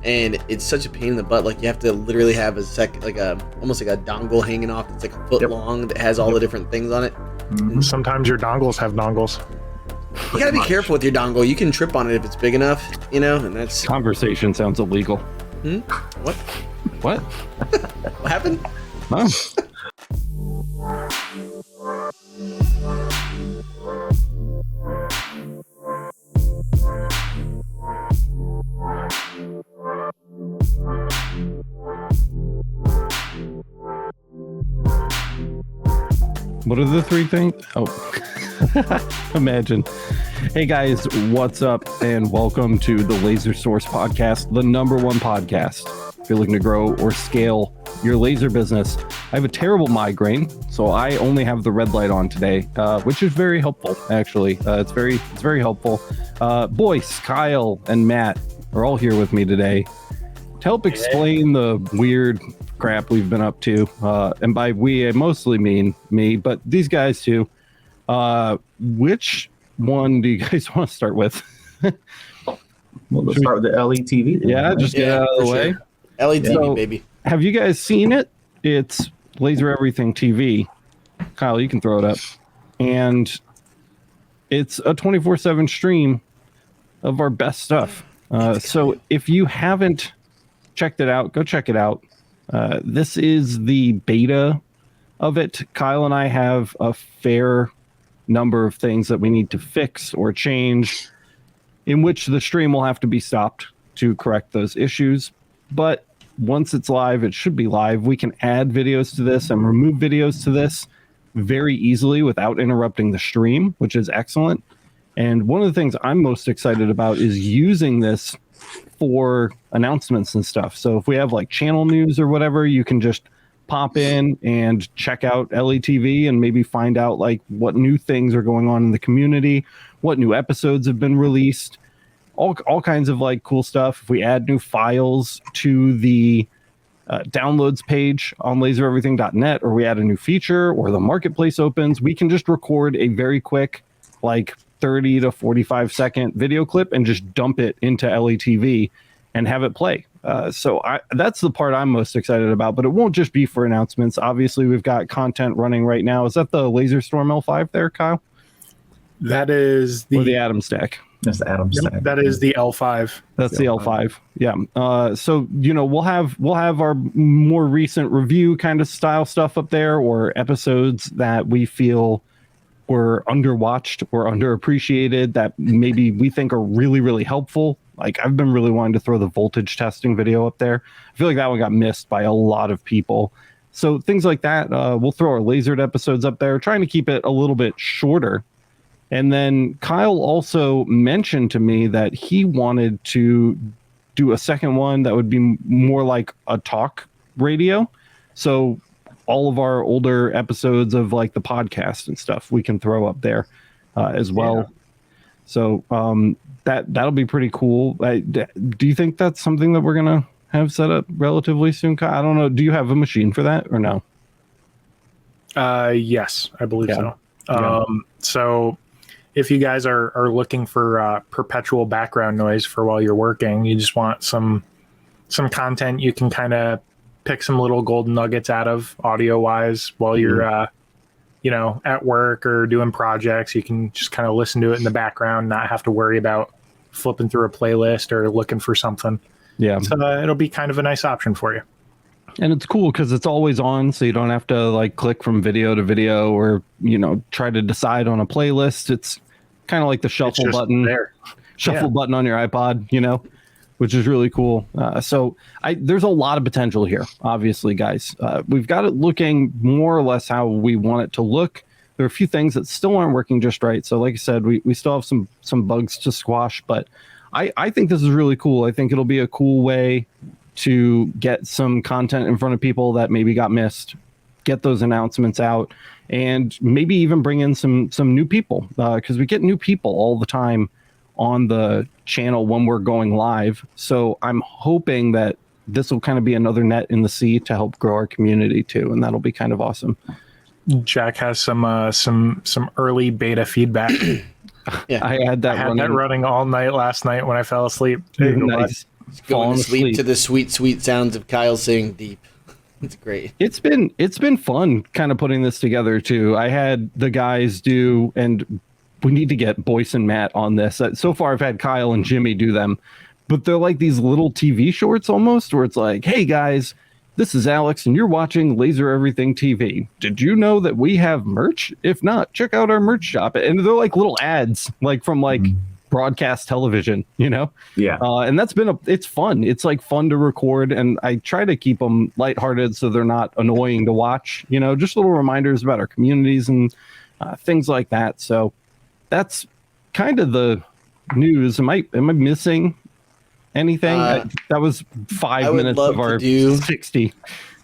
and it's such a pain in the butt. Like you have to literally have almost like a dongle hanging off that's like a foot long that has all the different things on it. Mm-hmm. Sometimes your dongles have dongles. You gotta be careful with your dongle. You can trip on it if it's big enough, and that's... Conversation sounds illegal. What? What? What happened? Oh. What are the three things? Oh, imagine. Hey guys, what's up? And welcome to the Laser Source Podcast, the #1 podcast. If you're looking to grow or scale your laser business, I have a terrible migraine, so I only have the red light on today, which is very helpful, actually. It's very helpful. Boyce, Kyle, and Matt are all here with me today to help explain the weird crap we've been up to. And by we, I mostly mean me, but these guys too. Which one do you guys want to start with? Well, let's start with the LETV. Yeah, just get out of the way. Sure. LETV, baby. Have you guys seen it? It's Laser Everything TV. Kyle, you can throw it up. And it's a 24/7 stream of our best stuff. So if you haven't checked it out, go check it out. This is the beta of it. Kyle and I have a fair number of things that we need to fix or change, in which the stream will have to be stopped to correct those issues. But once it's live, it should be live. We can add videos to this and remove videos to this very easily without interrupting the stream, which is excellent. And one of the things I'm most excited about is using this for announcements and stuff. So if we have like channel news or whatever, you can just pop in and check out LETV and maybe find out like what new things are going on in the community, what new episodes have been released, all kinds of like cool stuff. If we add new files to the downloads page on lasereverything.net, or we add a new feature, or the marketplace opens, we can just record a very quick like 30 to 45 second video clip and just dump it into LETV and have it play. So that's the part I'm most excited about, but it won't just be for announcements. Obviously, we've got content running right now. Is that the Laser Storm L5 there, Kyle? That is the Atom Stack. That's the Atom Stack. That is the L5. That's the L5. Yeah. So we'll have our more recent review kind of style stuff up there, or episodes that we feel were underwatched or underappreciated that maybe we think are really, really helpful. Like I've been really wanting to throw the voltage testing video up there. I feel like that one got missed by a lot of people. So things like that, we'll throw our lasered episodes up there, trying to keep it a little bit shorter. And then Kyle also mentioned to me that he wanted to do a second one that would be more like a talk radio. So all of our older episodes of like the podcast and stuff we can throw up there as well. Yeah. So that'll be pretty cool. Do you think that's something that we're gonna have set up relatively soon? I don't know. Do you have a machine for that or no? Yes, I believe so. So if you guys are looking for perpetual background noise for while you're working, you just want some content you can kind of pick some little golden nuggets out of audio wise while you're at work or doing projects. You can just kind of listen to it in the background, not have to worry about flipping through a playlist or looking for something. Yeah. So it'll be kind of a nice option for you. And it's cool because it's always on, so you don't have to like click from video to video or try to decide on a playlist. It's kind of like the shuffle button button on your iPod, which is really cool. So there's a lot of potential here, obviously, guys. We've got it looking more or less how we want it to look. There are a few things that still aren't working just right. So like I said, we still have some bugs to squash, but I think this is really cool. I think it'll be a cool way to get some content in front of people that maybe got missed, get those announcements out, and maybe even bring in some new people, because we get new people all the time on the channel when we're going live. So I'm hoping that this will kind of be another net in the sea to help grow our community too, and that'll be kind of awesome. Jack has some early beta feedback. Yeah, I had that running all night last night when I fell asleep. Nice. Just going to sleep to the sweet, sweet sounds of Kyle saying deep. It's great. It's been fun kind of putting this together too. I had the guys do, and we need to get Boyce and Matt on this. So far I've had Kyle and Jimmy do them, but they're like these little TV shorts almost, where it's like, hey guys, this is Alex and you're watching Laser Everything TV. Did you know that we have merch? If not, check out our merch shop. And they're like little ads, like from like broadcast television, you know? Yeah. And that's been it's fun. It's like fun to record, and I try to keep them lighthearted so they're not annoying to watch, you know, just little reminders about our communities and things like that. So that's kind of the news. Am I missing anything? That was 5 minutes of our 60.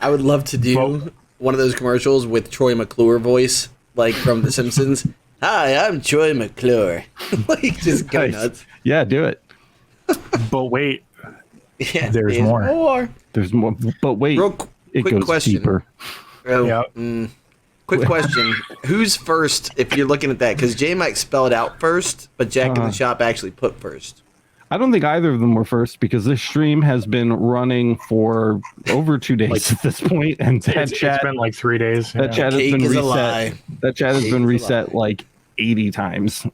I would love to do one of those commercials with Troy McClure voice, like from The Simpsons. Hi, I'm Troy McClure. Like, just go nuts. Yeah, do it. But wait, Yeah, there's more. There's more. But wait, it quick goes question. deeper. Quick question. Who's first if you're looking at that? Because J Mike spelled out first, but Jack in the Shop actually put first. I don't think either of them were first, because this stream has been running for over 2 days at this point, and It's been like 3 days. that chat has Cake been is a reset. lie. That chat has Cake been is a reset lie. like 80 times.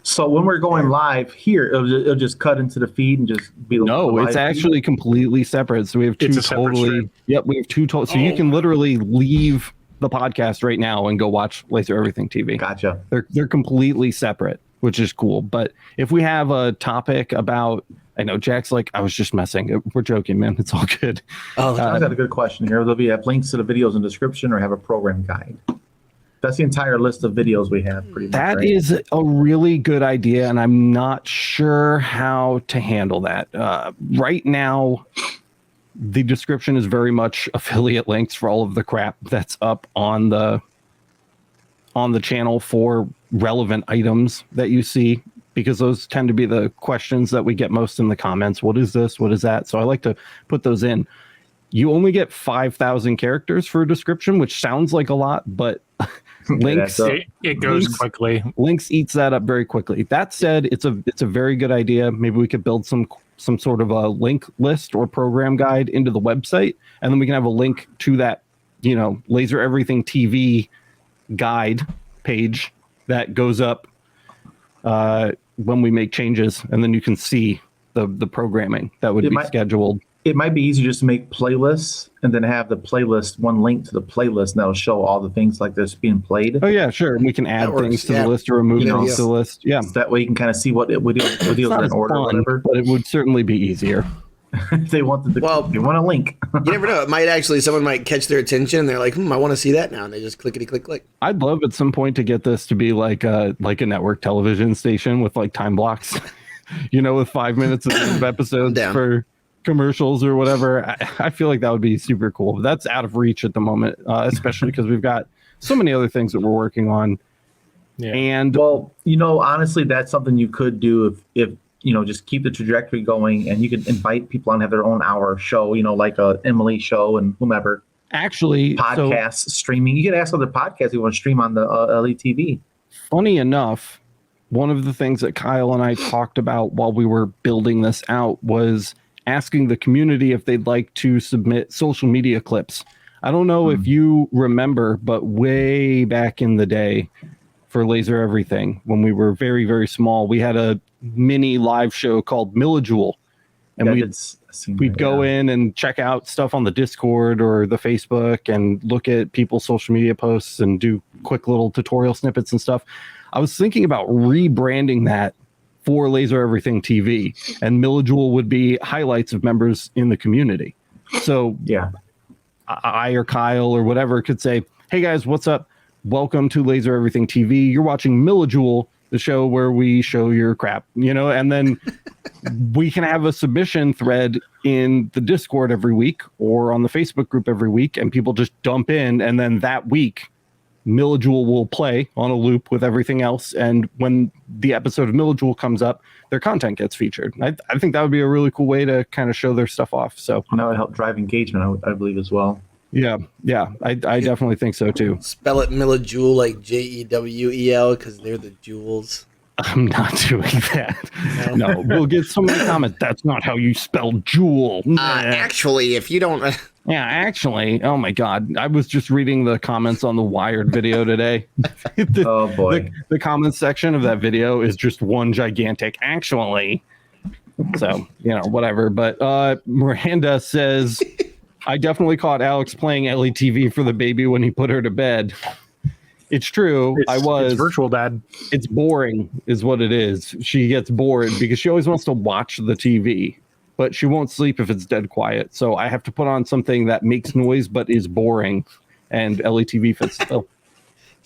So when we're going live here, it'll just cut into the feed and just be the live It's feed? actually completely separate. So we have two It's a separate totally. stream. Yep, we have two total. So you can literally leave the podcast right now and go watch Laser Everything TV. Gotcha. They're completely separate, which is cool. But if we have a topic about, I know Jack's like, I was just messing. We're joking, man. It's all good. Oh, I've got a good question here. There'll be have links to the videos in the description, or have a program guide. That's the entire list of videos we have, pretty much. That right? is a really good idea, and I'm not sure how to handle that. Right now, the description is very much affiliate links for all of the crap that's up on the channel for relevant items that you see, because those tend to be the questions that we get most in the comments. What is this? What is that? So I like to put those in. You only get 5,000 characters for a description, which sounds like a lot, but links It goes quickly. links eats that up very quickly. That said, it's a very good idea. Maybe we could build some sort of a link list or program guide into the website, and then we can have a link to that, Laser Everything TV guide page that goes up when we make changes, and then you can see the programming that would be scheduled. It might be easier just to make playlists and then have the playlist, one link to the playlist, and that'll show all the things like this being played. Oh yeah, sure. And we can add things to the list or remove things to the list. Yeah. So that way you can kind of see what videos are in order or whatever. But it would certainly be easier. If they want they want a link. You never know. It might actually, someone might catch their attention. And they're like, I want to see that now. And they just clickety click. I'd love at some point to get this to be like a network television station with like time blocks, with 5 minutes of episodes for commercials or whatever. I feel like that would be super cool. But that's out of reach at the moment, especially because we've got so many other things that we're working on. Yeah. And honestly, that's something you could do if just keep the trajectory going, and you can invite people on, have their own hour show, like a Emily show and whomever. Actually, podcasts, streaming. You can ask other podcasts who want to stream on the LETV. Funny enough, one of the things that Kyle and I talked about while we were building this out was asking the community if they'd like to submit social media clips. I don't know if you remember, but way back in the day for Laser Everything, when we were very, very small, we had a mini live show called Millijoule. And we'd go in and check out stuff on the Discord or the Facebook and look at people's social media posts and do quick little tutorial snippets and stuff. I was thinking about rebranding that for Laser Everything TV, and Millijoule would be highlights of members in the community. So I or Kyle or whatever could say, hey guys, what's up? Welcome to Laser Everything TV. You're watching Millijoule, the show where we show your crap, and then we can have a submission thread in the Discord every week or on the Facebook group every week, and people just dump in, and then that week Millijoule will play on a loop with everything else, and when the episode of Millijoule comes up, their content gets featured. I think that would be a really cool way to kind of show their stuff off. So that would help drive engagement, I believe, as well. Yeah, I definitely think so too. Spell it Millijoule like Jewel, because they're the jewels. I'm not doing that. No, we'll get so many comments. That's not how you spell jewel. Actually, if you don't, Yeah, actually, oh my God. I was just reading the comments on the Wired video today. Oh, boy. The comments section of that video is just one gigantic actually. So, whatever. But Miranda says, I definitely caught Alex playing LETV for the baby when he put her to bed. It's true. It's virtual dad. It's boring is what it is. She gets bored because she always wants to watch the TV, but she won't sleep if it's dead quiet. So I have to put on something that makes noise but is boring, and LETV fits the bill.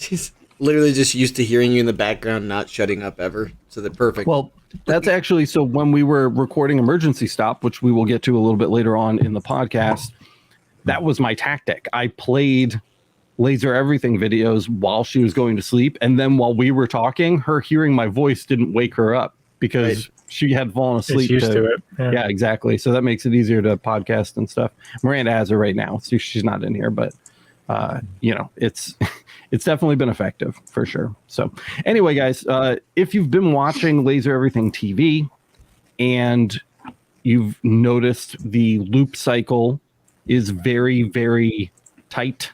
she's literally just used to hearing you in the background, not shutting up ever. So they're perfect. Well, that's actually, so when we were recording Emergency Stop, which we will get to a little bit later on in the podcast, that was my tactic. I played Laser Everything videos while she was going to sleep, and then while we were talking, her hearing my voice didn't wake her up because she had fallen asleep. It's used to it. Yeah, exactly. So that makes it easier to podcast and stuff. Miranda has her right now, so she's not in here, but it's definitely been effective for sure. So anyway, guys, if you've been watching Laser Everything TV and you've noticed the loop cycle is very, very tight,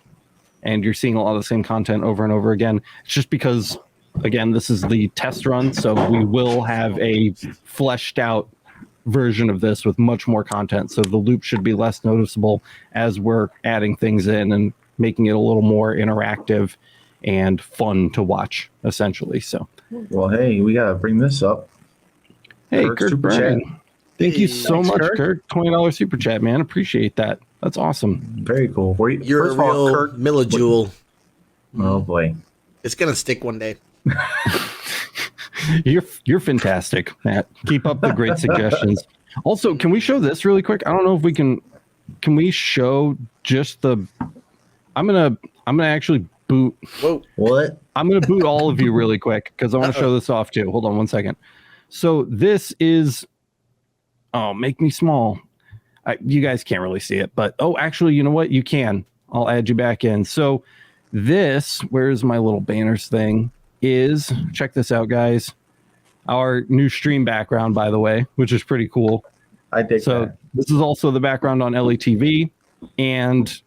and you're seeing a lot of the same content over and over again, it's just because, again, this is the test run, so we will have a fleshed out version of this with much more content. So the loop should be less noticeable as we're adding things in and making it a little more interactive and fun to watch, essentially. So, Well, hey, we got to bring this up. hey, Kirk, Kirk super Brennan. chat. Thank you so Thanks, much, Kirk. Kirk. $20 super chat, man. Appreciate that. That's awesome. Very cool. You're First a of all, real Kirk. millijewel. Oh, boy. It's gonna stick one day. You're fantastic, Matt. Keep up the great suggestions. Also, can we show this really quick? I don't know if we can. Can we show just the? I'm gonna actually boot. Whoa. What? I'm gonna boot all of you really quick because I want to show this off too. Hold on one second. So this is. Oh, make me small. You guys can't really see it, but actually, you know what? You can. I'll add you back in. So this, where's my little banners thing? Is check this out, guys. Our new stream background, by the way, which is pretty cool. I dig So that. this is also the background on LETV, and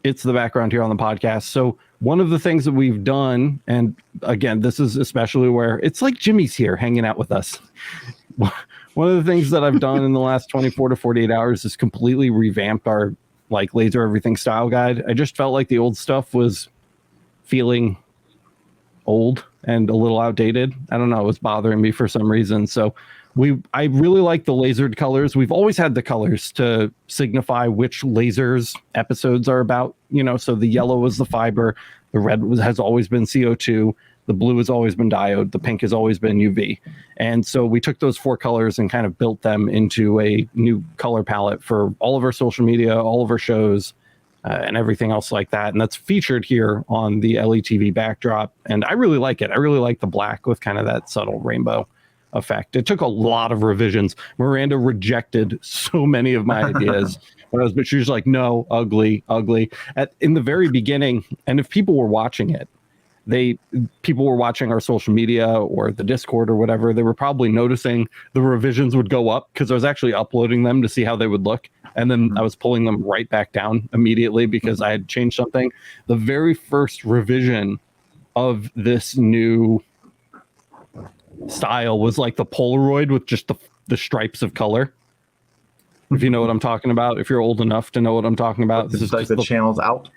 it's the background here on the podcast. So one of the things that we've done, and again, this is especially where it's like Jimmy's here hanging out with us. One of the things that I've done in the last 24 to 48 hours is completely revamp our Laser Everything style guide. I just felt like the old stuff was feeling old and a little outdated. I don't know, it was bothering me for some reason. So I really like the lasered colors. We've always had the colors to signify which lasers episodes are about, so the yellow is the fiber, the red has always been CO2, the blue has always been diode, the pink has always been UV. And so we took those 4 colors and kind of built them into a new color palette for all of our social media, all of our shows, and everything else like that. And that's featured here on the LETV backdrop. And I really like it. I really like the black with kind of that subtle rainbow effect. It took a lot of revisions. Miranda rejected so many of my ideas, but she was like, no, ugly. In the very beginning, and if people were watching it, people were watching our social media or the Discord or whatever, they were probably noticing the revisions would go up because I was actually uploading them to see how they would look. And then I was pulling them right back down immediately because I had changed something. The very first revision of this new style was like the Polaroid with just the stripes of color. If you know what I'm talking about, if you're old enough to know what I'm talking about. This is like the channels out.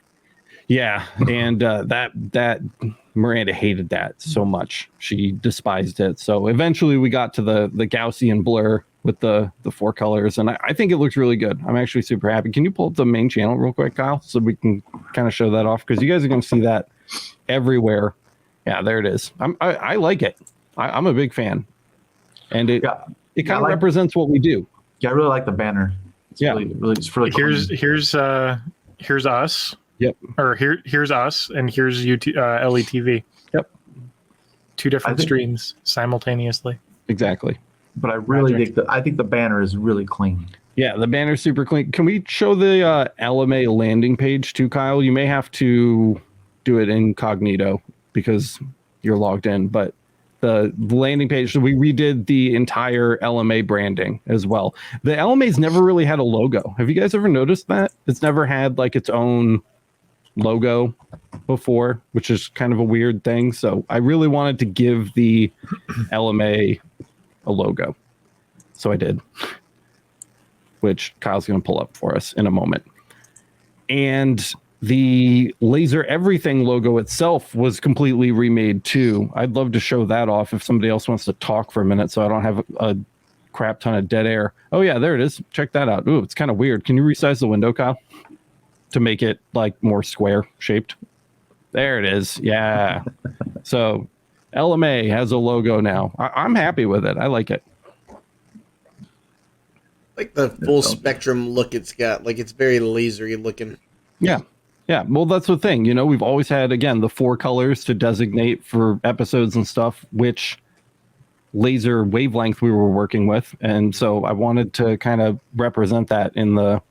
Yeah, and that Miranda hated that so much. She despised it. So eventually we got to the Gaussian blur with the 4 colors, and I think it looks really good. I'm actually super happy. Can you pull up the main channel real quick, Kyle, so we can kind of show that off? Because you guys are going to see that everywhere. Yeah, there it is. I like it. I'm a big fan, and it kind of represents what we do. Yeah, I really like the banner. It's really cool. Here's us. Yep. Or here's us, and here's LETV. Yep. 2 different streams simultaneously. Exactly. But I really I think the banner is really clean. Yeah, the banner's super clean. Can we show the LMA landing page too, Kyle? You may have to do it incognito because you're logged in, but the landing page. So we redid the entire LMA branding as well. The LMA's never really had a logo. Have you guys ever noticed that? It's never had like its own logo before, which is kind of a weird thing. So I really wanted to give the LMA a logo. So I did, which Kyle's going to pull up for us in a moment. And the Laser Everything logo itself was completely remade too. I'd love to show that off if somebody else wants to talk for a minute so I don't have a crap ton of dead air. Oh yeah, there it is. Check that out. Ooh, it's kind of weird. Can you resize the window, Kyle, to make it like more square shaped? There it is. Yeah. So LMA has a logo now. I'm happy with it. I like it. Like the full spectrum look it's got. Like it's very lasery looking. Yeah. Yeah, well, that's the thing. You know, we've always had, again, the 4 colors to designate for episodes and stuff, which laser wavelength we were working with. And so I wanted to kind of represent that in the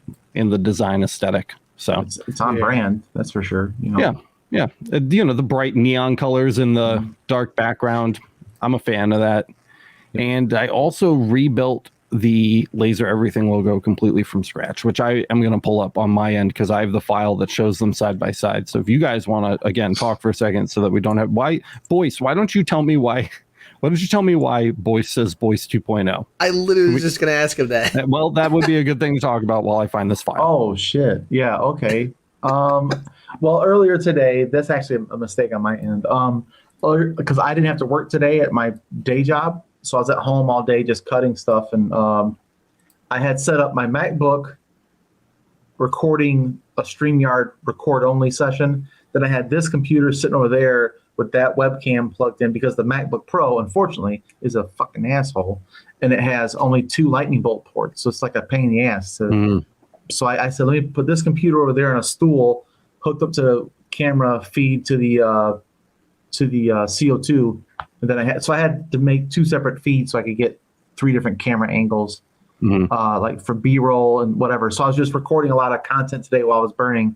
design aesthetic. So it's on brand, that's for sure. You know? Yeah. You know, the bright neon colors in the dark background. I'm a fan of that. And I also rebuilt the Laser Everything logo completely from scratch, which I am going to pull up on my end because I have the file that shows them side by side. So if you guys want to, again, talk for a second so that we don't have Boyce, why don't you tell me why Boyce says Boyce 2.0? I literally was just going to ask him that. Well, that would be a good thing to talk about while I find this file. Oh shit. Yeah. Okay. Well, earlier today, that's actually a mistake on my end. Because I didn't have to work today at my day job. So I was at home all day just cutting stuff, and I had set up my MacBook recording a StreamYard record-only session. Then I had this computer sitting over there with that webcam plugged in because the MacBook Pro, unfortunately, is a fucking asshole, and it has only 2 lightning bolt ports, so it's like a pain in the ass. So I said, let me put this computer over there on a stool, hooked up to the camera feed to the CO2. And then I had to make 2 separate feeds so I could get 3 different camera angles, like for B-roll and whatever. So I was just recording a lot of content today while I was burning.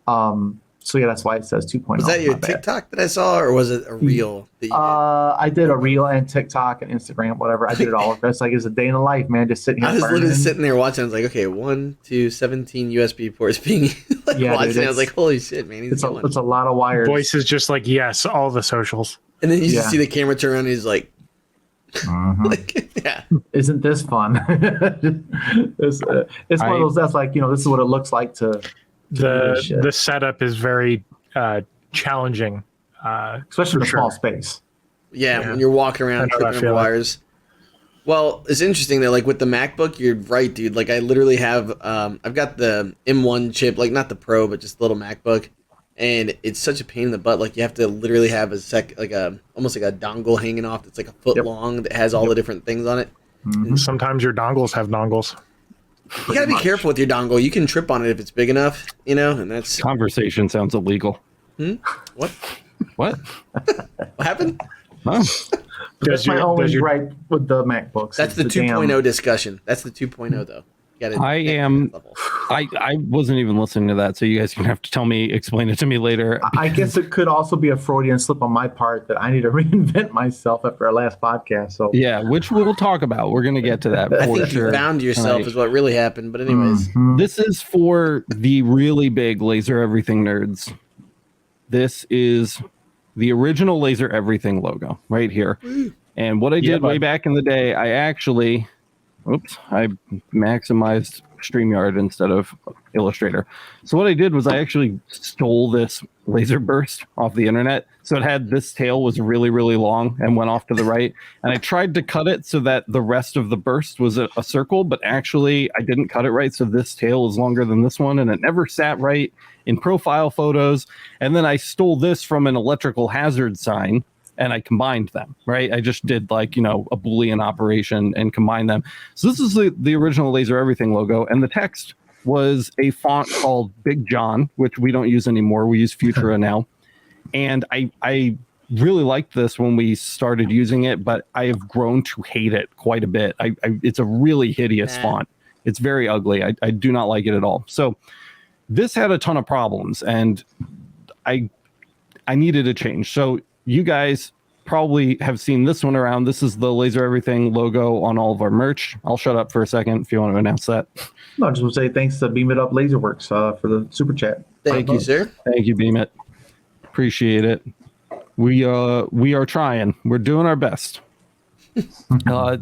So yeah, that's why it says 2.0. Was that your TikTok that I saw, or was it a reel that you did? I did a reel and TikTok and Instagram, whatever. I did it all. It's like it's a day in the life, man. Just sitting here. I was burning. literally sitting there watching. I was like, okay, 1, 2, 17 USB ports being watching. Dude, I was like, holy shit, man. It's a lot of wires. Voice is just like, yes, all the socials. And then you just see the camera turn around and he's like, like, yeah. Isn't this fun? It's one of those that's like, this is what it looks like to the setup is very challenging, especially in a small space. Yeah, when you're walking around tripping over wires. Well, it's interesting that like with the MacBook, you're right, dude. Like I literally have I've got the M1 chip, like not the Pro, but just the little MacBook. And it's such a pain in the butt. Like you have to literally have almost like a dongle hanging off that's like a foot long that has all the different things on it. Sometimes your dongles have dongles. You gotta be careful with your dongle. You can trip on it if it's big enough, and that's Conversation sounds illegal. What? What? What happened? Huh? That's my only gripe with the MacBooks. That's the 2.0 discussion. That's the 2.0 though. I wasn't even listening to that, so you guys can have to explain it to me later. I guess it could also be a Freudian slip on my part that I need to reinvent myself after our last podcast. So yeah, which we'll talk about. We're going to get to that. I think you found yourself is what really happened. But anyways, this is for the really big Laser Everything nerds. This is the original Laser Everything logo right here. And what I did way back in the day, I maximized StreamYard instead of Illustrator. So what I did was I actually stole this laser burst off the internet. So it had this tail was really, really long and went off to the right. And I tried to cut it so that the rest of the burst was a circle, but actually I didn't cut it right. So this tail is longer than this one, and it never sat right in profile photos. And then I stole this from an electrical hazard sign, and I combined them, right? I just did a Boolean operation and combined them. So this is the original Laser Everything logo. And the text was a font called Big John, which we don't use anymore. We use Futura now. And I really liked this when we started using it, but I have grown to hate it quite a bit. It's a really hideous font. It's very ugly. I do not like it at all. So this had a ton of problems, and I needed a change. So you guys probably have seen this one around. This is the Laser Everything logo on all of our merch. I'll shut up for a second if you want to announce that. No, I just want to say thanks to Beam It Up Laserworks for the super chat. Thank you, sir. Thank you, Beam It. Appreciate it. We are trying. We're doing our best.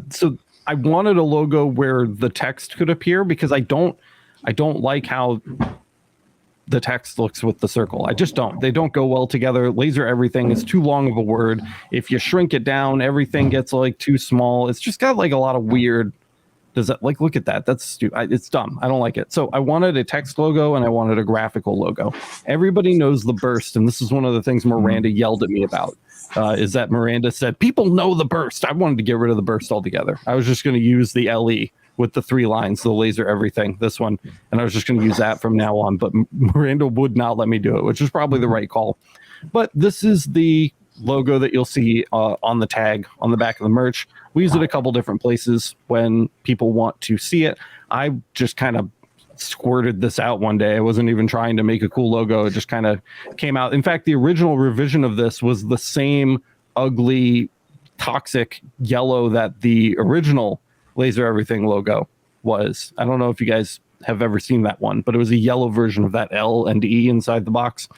So I wanted a logo where the text could appear because I don't like how the text looks with the circle. I just don't. They don't go well together. Laser Everything is too long of a word. If you shrink it down, everything gets like too small. It's just got like a lot of weird. Does that like look at that? That's stupid. It's dumb. I don't like it. So I wanted a text logo and I wanted a graphical logo. Everybody knows the burst, and this is one of the things Miranda yelled at me about. Is that Miranda said people know the burst. I wanted to get rid of the burst altogether. I was just going to use the LE with the 3 lines, the Laser Everything, this one, and I was just going to use that from now on. But Miranda would not let me do it, which is probably the right call. But this is the logo that you'll see on the tag on the back of the merch. We use it a couple different places when people want to see it. I just kind of squirted this out one day. I wasn't even trying to make a cool logo. It just kind of came out. In fact, the original revision of this was the same ugly, toxic yellow that the original Laser Everything logo was. I don't know if you guys have ever seen that one, but it was a yellow version of that L and E inside the box.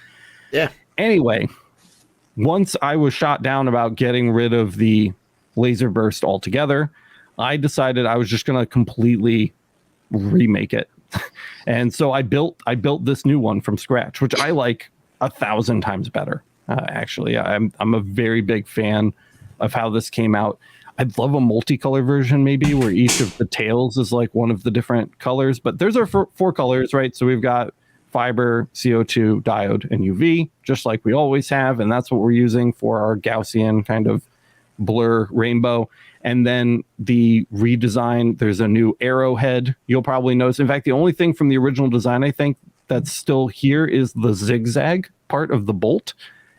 Yeah. Anyway, once I was shot down about getting rid of the laser burst altogether, I decided I was just going to completely remake it. And so I built this new one from scratch, which I like 1,000 times better. Actually, I'm a very big fan of how this came out. I'd love a multicolor version, maybe where each of the tails is like one of the different colors. But there's our 4 colors, right? So we've got fiber, CO2, diode, and UV, just like we always have. And that's what we're using for our Gaussian kind of blur rainbow. And then the redesign, there's a new arrowhead. You'll probably notice. In fact, the only thing from the original design, I think, that's still here is the zigzag part of the bolt.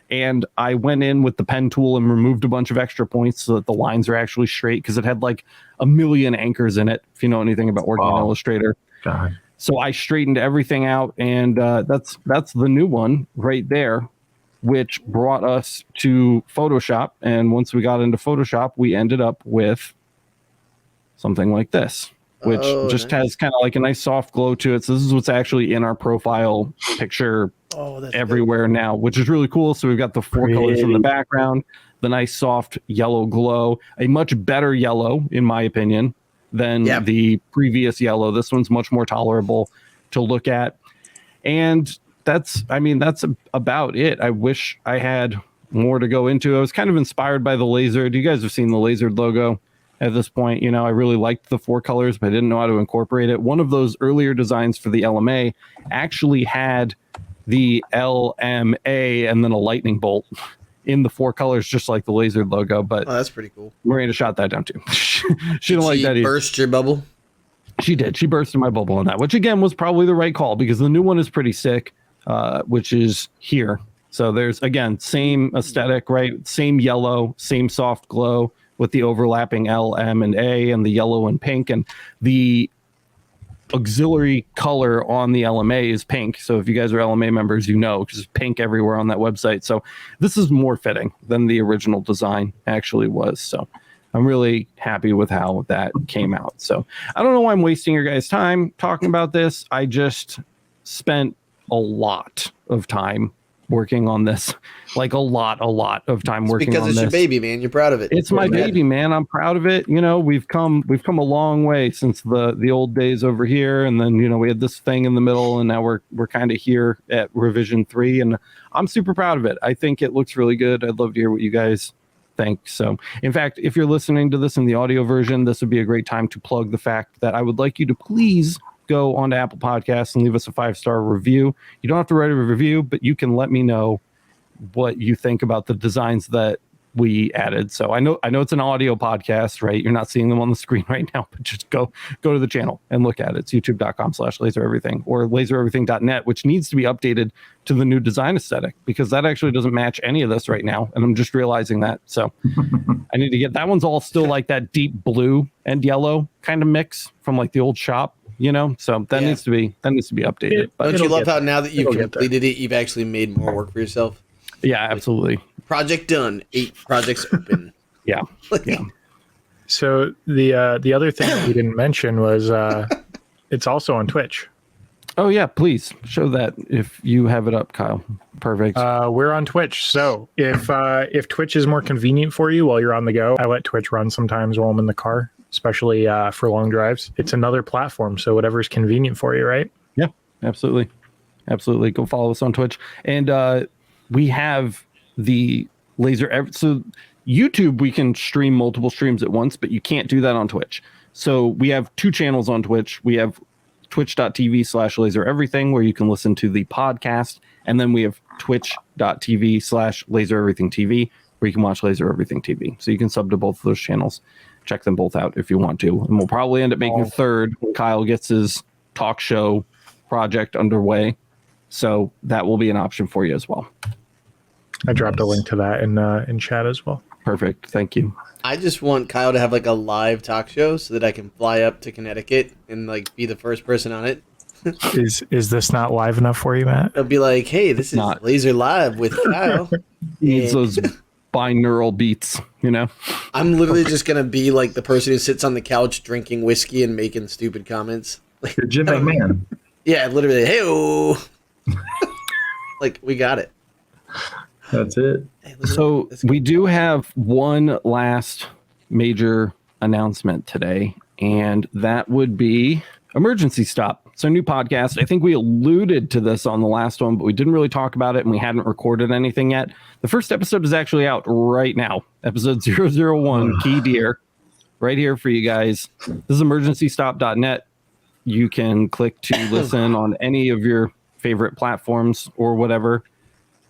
And I went in with the pen tool and removed a bunch of extra points so that the lines are actually straight, because it had like a million anchors in it, if you know anything about working in Illustrator. God. So I straightened everything out, and that's the new one right there, which brought us to Photoshop. And once we got into Photoshop, we ended up with something like this, which just has kind of like a nice soft glow to it. So this is what's actually in our profile picture everywhere now, which is really cool. So we've got the 4 colors in the background, the nice soft yellow glow, a much better yellow, in my opinion, than the previous yellow. This one's much more tolerable to look at. And that's about it. I wish I had more to go into. I was kind of inspired by the laser. You guys have seen the lasered logo at this point. You know, I really liked the 4 colors, but I didn't know how to incorporate it. One of those earlier designs for the LMA actually had the LMA and then a lightning bolt in the 4 colors, just like the lasered logo. But that's pretty cool. Miranda shot that down too. She didn't like that either. Burst your bubble? She did. She bursted my bubble on that, which again was probably the right call, because the new one is pretty sick, which is here. So there's, again, same aesthetic, right? Same yellow, same soft glow with the overlapping L, M, and A, and the yellow and pink. And the auxiliary color on the LMA is pink. So if you guys are LMA members, you know, because it's pink everywhere on that website. So this is more fitting than the original design actually was. So I'm really happy with how that came out. So I don't know why I'm wasting your guys' time talking about this. I just spent a lot of time working on this, like a lot of time working on this. Because it's your baby, man. You're proud of it. It's my baby, man. I'm proud of it. You know, we've come a long way since the old days over here, and then, you know, we had this thing in the middle, and now we're kind of here at revision 3, and I'm super proud of it. I think it looks really good. I'd love to hear what you guys think. So, in fact, if you're listening to this in the audio version, this would be a great time to plug the fact that I would like you to please go onto Apple Podcasts and leave us a 5-star review. You don't have to write a review, but you can let me know what you think about the designs that we added. So I know it's an audio podcast, right? You're not seeing them on the screen right now, but just go to the channel and look at it. It's youtube.com/lasereverything or lasereverything.net, which needs to be updated to the new design aesthetic, because that actually doesn't match any of this right now. And I'm just realizing that. So I need to get that one's all still like that deep blue and yellow kind of mix from like the old shop, you know? So that needs to be updated. Don't you love how now that you've completed it, you've actually made more work for yourself? Yeah, absolutely. project done. 8 projects open. Yeah. Yeah. So the other thing that we didn't mention was it's also on Twitch. Oh yeah, please show that if you have it up, Kyle. Perfect. We're on Twitch. So if Twitch is more convenient for you while you're on the go, I let Twitch run sometimes while I'm in the car, especially for long drives. It's another platform, so whatever's convenient for you, right? Yeah, absolutely. Absolutely. Go follow us on Twitch. And we have the laser. So YouTube, we can stream multiple streams at once, but you can't do that on Twitch. So we have 2 channels on Twitch. We have twitch.tv/lasereverything, where you can listen to the podcast. And then we have twitch.tv/lasereverythingtv, where you can watch Laser Everything TV. So you can sub to both of those channels. Check them both out if you want to. And we'll probably end up making a third when Kyle gets his talk show project underway. So that will be an option for you as well. I dropped a link to that in chat as well. Perfect. Thank you. I just want Kyle to have like a live talk show so that I can fly up to Connecticut and like be the first person on it. Is this not live enough for you, Matt? It'll be like, hey, this is Not. Laser Live with Kyle. Needs And those binaural beats, you know? I'm literally just gonna be like the person who sits on the couch drinking whiskey and making stupid comments. Like, You're Jim McMahon. yeah, literally, hey, like we got it. That's it. Hey, look at So that. Let's we go. do have one last major announcement today, and that would be Emergency Stop. It's our new podcast. I think we alluded to this on the last one, but we didn't really talk about it, and we hadn't recorded anything yet. The first episode is actually out right now. Episode 001, Key Deer, right here for you guys. This is emergencystop.net. You can click to listen on any of your favorite platforms or whatever.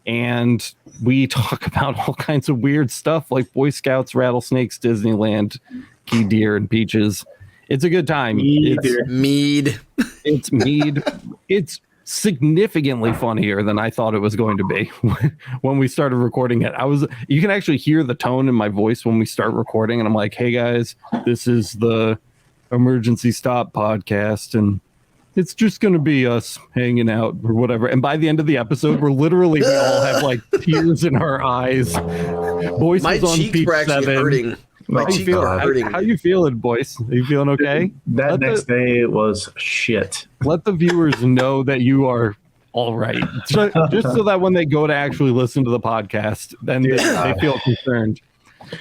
And we talk about all kinds of weird stuff like Boy Scouts, rattlesnakes, Disneyland, key deer, and peaches. It's a good time. Mead. It's mead. It's significantly funnier than I thought it was going to be when we started recording it. You can actually hear the tone in my voice when we start recording, and I'm like, hey guys, this is the Emergency Stop podcast, and it's just going to be us hanging out or whatever. And by the end of the episode, we all have like tears in our eyes. Boyce My is on cheeks peak were actually 7. hurting. My Oh, cheeks were God. hurting. How you feeling, Boyce? Are you feeling okay? That next day was shit. Let the viewers know that you are all right. Just so that when they go to actually listen to the podcast, then they feel concerned.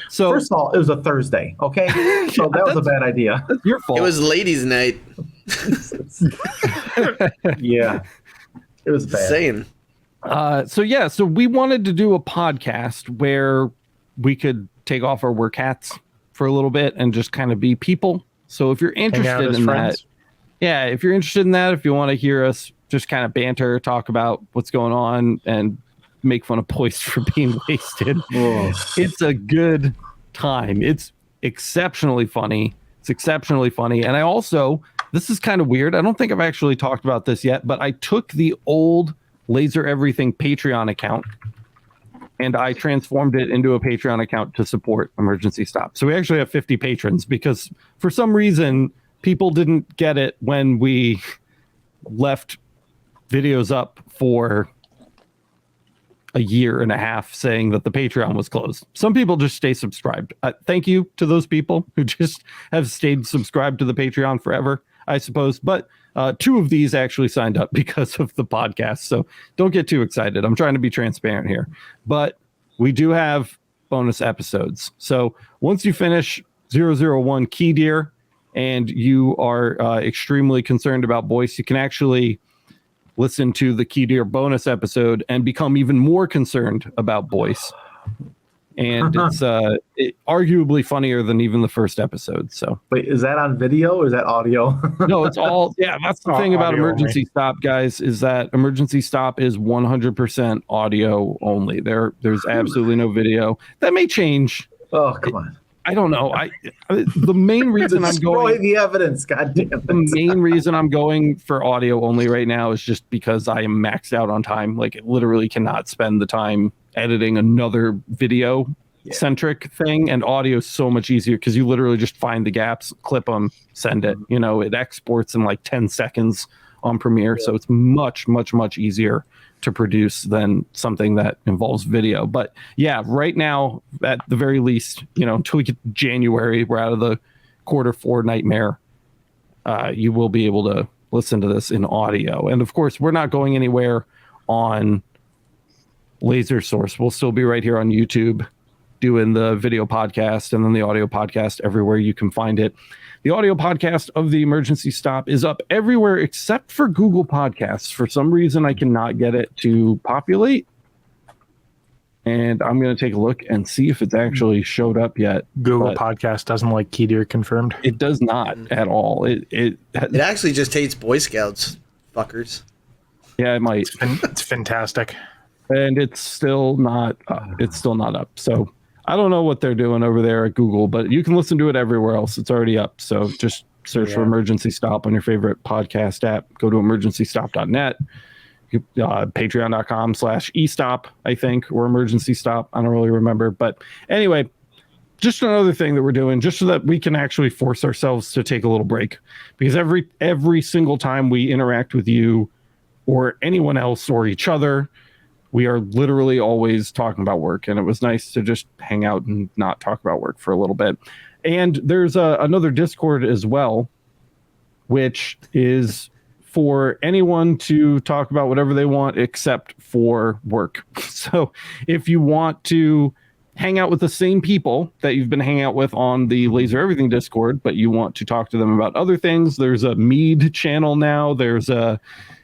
So First of all, it was a Thursday, okay? So that was a bad idea. that's your fault. It was ladies' night. Yeah. It was bad. Saying. So we wanted to do a podcast where we could take off our work hats for a little bit and just kind of be people. So if you're Hang out interested as in friends. that, if you're interested in that, if you want to hear us just kind of banter, talk about what's going on, and make fun of Boyce for being wasted, Oh. it's a good time. It's exceptionally funny. And I also, this is kind of weird. I don't think I've actually talked about this yet, but I took the old Laser Everything Patreon account and I transformed it into a Patreon account to support Emergency Stop. So we actually have 50 patrons because for some reason people didn't get it when we left videos up for a year and a half saying that the Patreon was closed. Some people just stay subscribed. Thank you to those people who just have stayed subscribed to the Patreon forever, I suppose. But 2 of these actually signed up because of the podcast. So don't get too excited. I'm trying to be transparent here. But we do have bonus episodes. So once you finish 001 Key Deer and you are extremely concerned about Boyce, you can actually listen to the Key Deer bonus episode and become even more concerned about Boyce. And it's arguably funnier than even the first episode. So Wait, is that on video or is that audio? no, it's all, that's the thing about Audio Emergency Stop, guys, is that Emergency Stop is 100% audio only. There's absolutely no video. That may change. Oh, come on. I don't know. The main reason I'm Destroy going, the evidence, goddamn it. the main reason I'm going for audio only right now is just because I am maxed out on time. Like, it literally cannot spend the time editing another video centric thing, and audio is so much easier because you literally just find the gaps, clip them, send it. You know, it exports in like 10 seconds on Premiere, so it's much, much, much easier to produce than something that involves video. But yeah, right now, at the very least, until we get to January, we're out of the Q4 nightmare. You will be able to listen to this in audio. And of course, we're not going anywhere on Laser Source. We'll still be right here on YouTube doing the video podcast and then the audio podcast everywhere you can find it. The audio podcast of the Emergency Stop is up everywhere except for Google Podcasts. For some reason, I cannot get it to populate. And I'm going to take a look and see if it's actually showed up yet. Google Podcast doesn't like Keter confirmed. It does not at all. It actually just hates Boy Scouts, fuckers. Yeah, it might. It's fantastic. And it's still not up. So I don't know what they're doing over there at Google, but you can listen to it everywhere else. It's already up. So just search for Emergency Stop on your favorite podcast app. Go to emergencystop.net. Patreon.com/estop, I think, or Emergency Stop. I don't really remember. But anyway, just another thing that we're doing just so that we can actually force ourselves to take a little break. Because every single time we interact with you or anyone else or each other, we are literally always talking about work. And it was nice to just hang out and not talk about work for a little bit. And there's another Discord as well, which is for anyone to talk about whatever they want except for work. So if you want to hang out with the same people that you've been hanging out with on the Laser Everything Discord, but you want to talk to them about other things, there's a mead channel now. There's a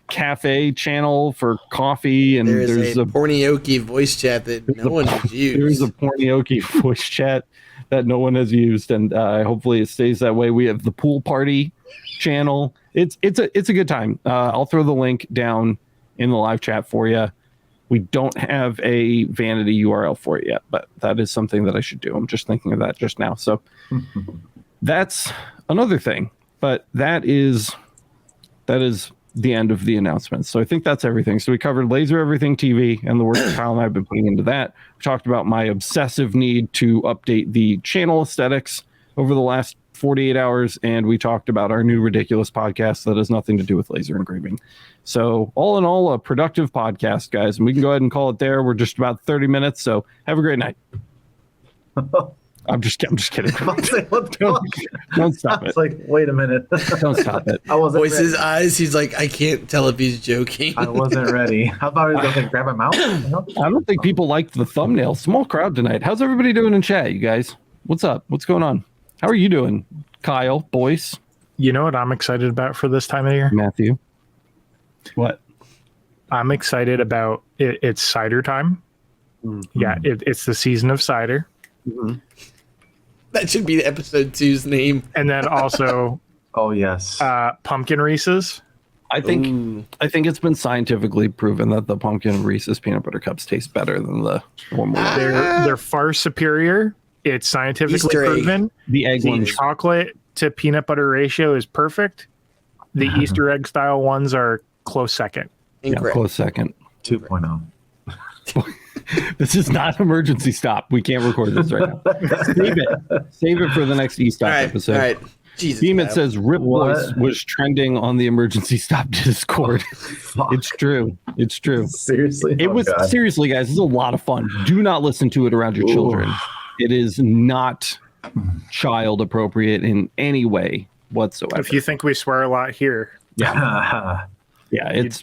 cafe channel for coffee, and there's a Pornioki voice chat that no one has used. There's a Pornioki voice chat that no one has used, and hopefully it stays that way. We have the pool party channel. It's a good time. I'll throw the link down in the live chat for you. We don't have a vanity URL for it yet, but that is something that I should do. I'm just thinking of that just now. So that's another thing, but that is the end of the announcements. So I think that's everything. So we covered Laser Everything TV and the work that Kyle and I have been putting into that. We talked about my obsessive need to update the channel aesthetics over the last 48 hours, and we talked about our new ridiculous podcast that has nothing to do with laser engraving. So all in all, a productive podcast, guys, and we can go ahead and call it there. We're just about 30 minutes, so have a great night. I'm just kidding. Don't stop it. It's like, wait a minute. Don't stop it. I wasn't Voice ready. his eyes. He's like, I can't tell if he's joking. I wasn't ready. How about he was going to grab him out? I don't think people liked the thumbnail. Small crowd tonight. How's everybody doing in chat, you guys? What's up? What's going on? How are you doing, Kyle, Boyce? You know what I'm excited about for this time of year? Matthew? What? I'm excited about it. It's cider time. Mm-hmm. Yeah, it's the season of cider. Mm-hmm. That should be episode 2's name. And then also, oh yes, pumpkin Reese's. I think it's been scientifically proven that the pumpkin Reese's peanut butter cups taste better than the one. They're far superior. It's scientifically proven. The egg ones, chocolate to peanut butter ratio is perfect. The Easter egg style ones are close second. Incorrect. Yeah, close second. 2.0. This is not Emergency Stop. We can't record this right now. Save it for the next E-Stop episode. All right. Jesus, Beeman says Rip Voice was trending on the Emergency Stop Discord. It's true. It's true. Seriously? Seriously, guys, this is a lot of fun. Do not listen to it around your children. It is not child appropriate in any way whatsoever. If you think we swear a lot here. Yeah. It's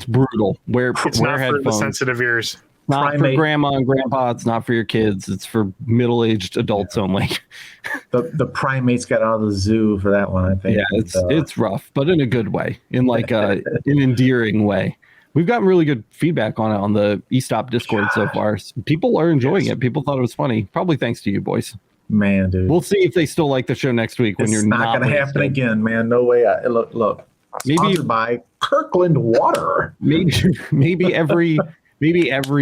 brutal. It's not for the sensitive ears. Not for grandma and grandpa. It's not for your kids. It's for middle-aged adults only. The primates got out of the zoo for that one, I think. Yeah, it's rough, but in a good way, in like an endearing way. We've gotten really good feedback on it on the eStop Discord so far. People are enjoying it. People thought it was funny. Probably thanks to you, boys. Man, dude. We'll see if they still like the show next week when you're not. It's not going to happen again, man. No way. Look. Sponsored by Kirkland Water. Maybe every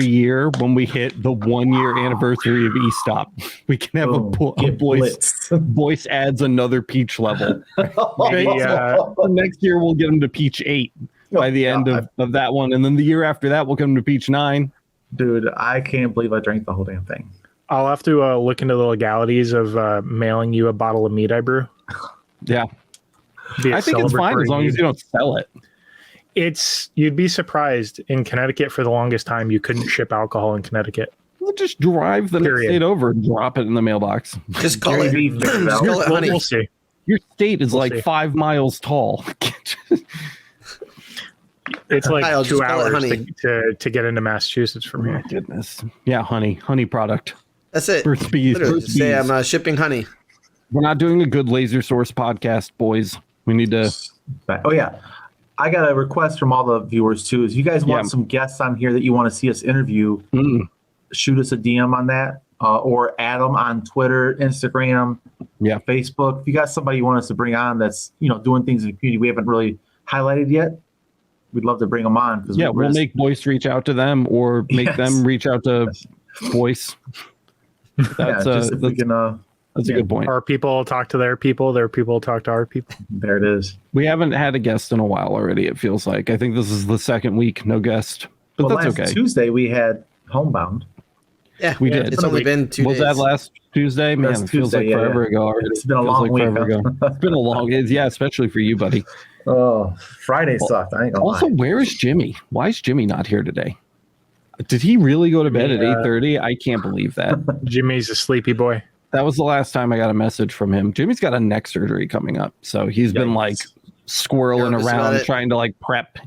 year when we hit the 1 year anniversary of eStop, we can have a Boyce adds another peach level. Next year we'll get them to peach 8 by the end of that one, and then the year after that we'll get them to peach 9. Dude, I can't believe I drank the whole damn thing. I'll have to look into the legalities of mailing you a bottle of mead I brew. Yeah. I think it's fine as long as you don't sell it. You'd be surprised. In Connecticut, for the longest time, you couldn't ship alcohol in Connecticut. We'll just drive the next state over and drop it in the mailbox. Just call it. Just call it honey. We'll see. Your state is We'll see. 5 miles tall. It's like Kyle, 2 just call it hours honey. to get into Massachusetts from here. Goodness. Yeah, honey product. That's it. For speed. Literally, just say I'm shipping honey. We're not doing a good laser source podcast, boys. We need to. Oh yeah, I got a request from all the viewers too. If you guys want some guests on here that you want to see us interview, shoot us a DM on that, or add them on Twitter, Instagram, Facebook. If you got somebody you want us to bring on that's doing things in the community we haven't really highlighted yet, we'd love to bring them on. We'll make Boyce reach out to them, or make them reach out to Boyce. That's a good point. Our people talk to their people talk to our people. There it is. We haven't had a guest in a while already, it feels like. I think this is the second week, no guest. But that's last okay. Tuesday we had Homebound. Yeah, we did. It's only been 2 days. Was that last Tuesday? Man, it feels like forever ago already. It's been a long week. It's been a long, especially for you, buddy. Oh, Friday sucked. I ain't gonna also, lie. where is Jimmy? Why is Jimmy not here today? Did he really go to bed at 8:30? I can't believe that. Jimmy's a sleepy boy. That was the last time I got a message from him. Jimmy's got a neck surgery coming up, so he's been like squirreling around trying to like prep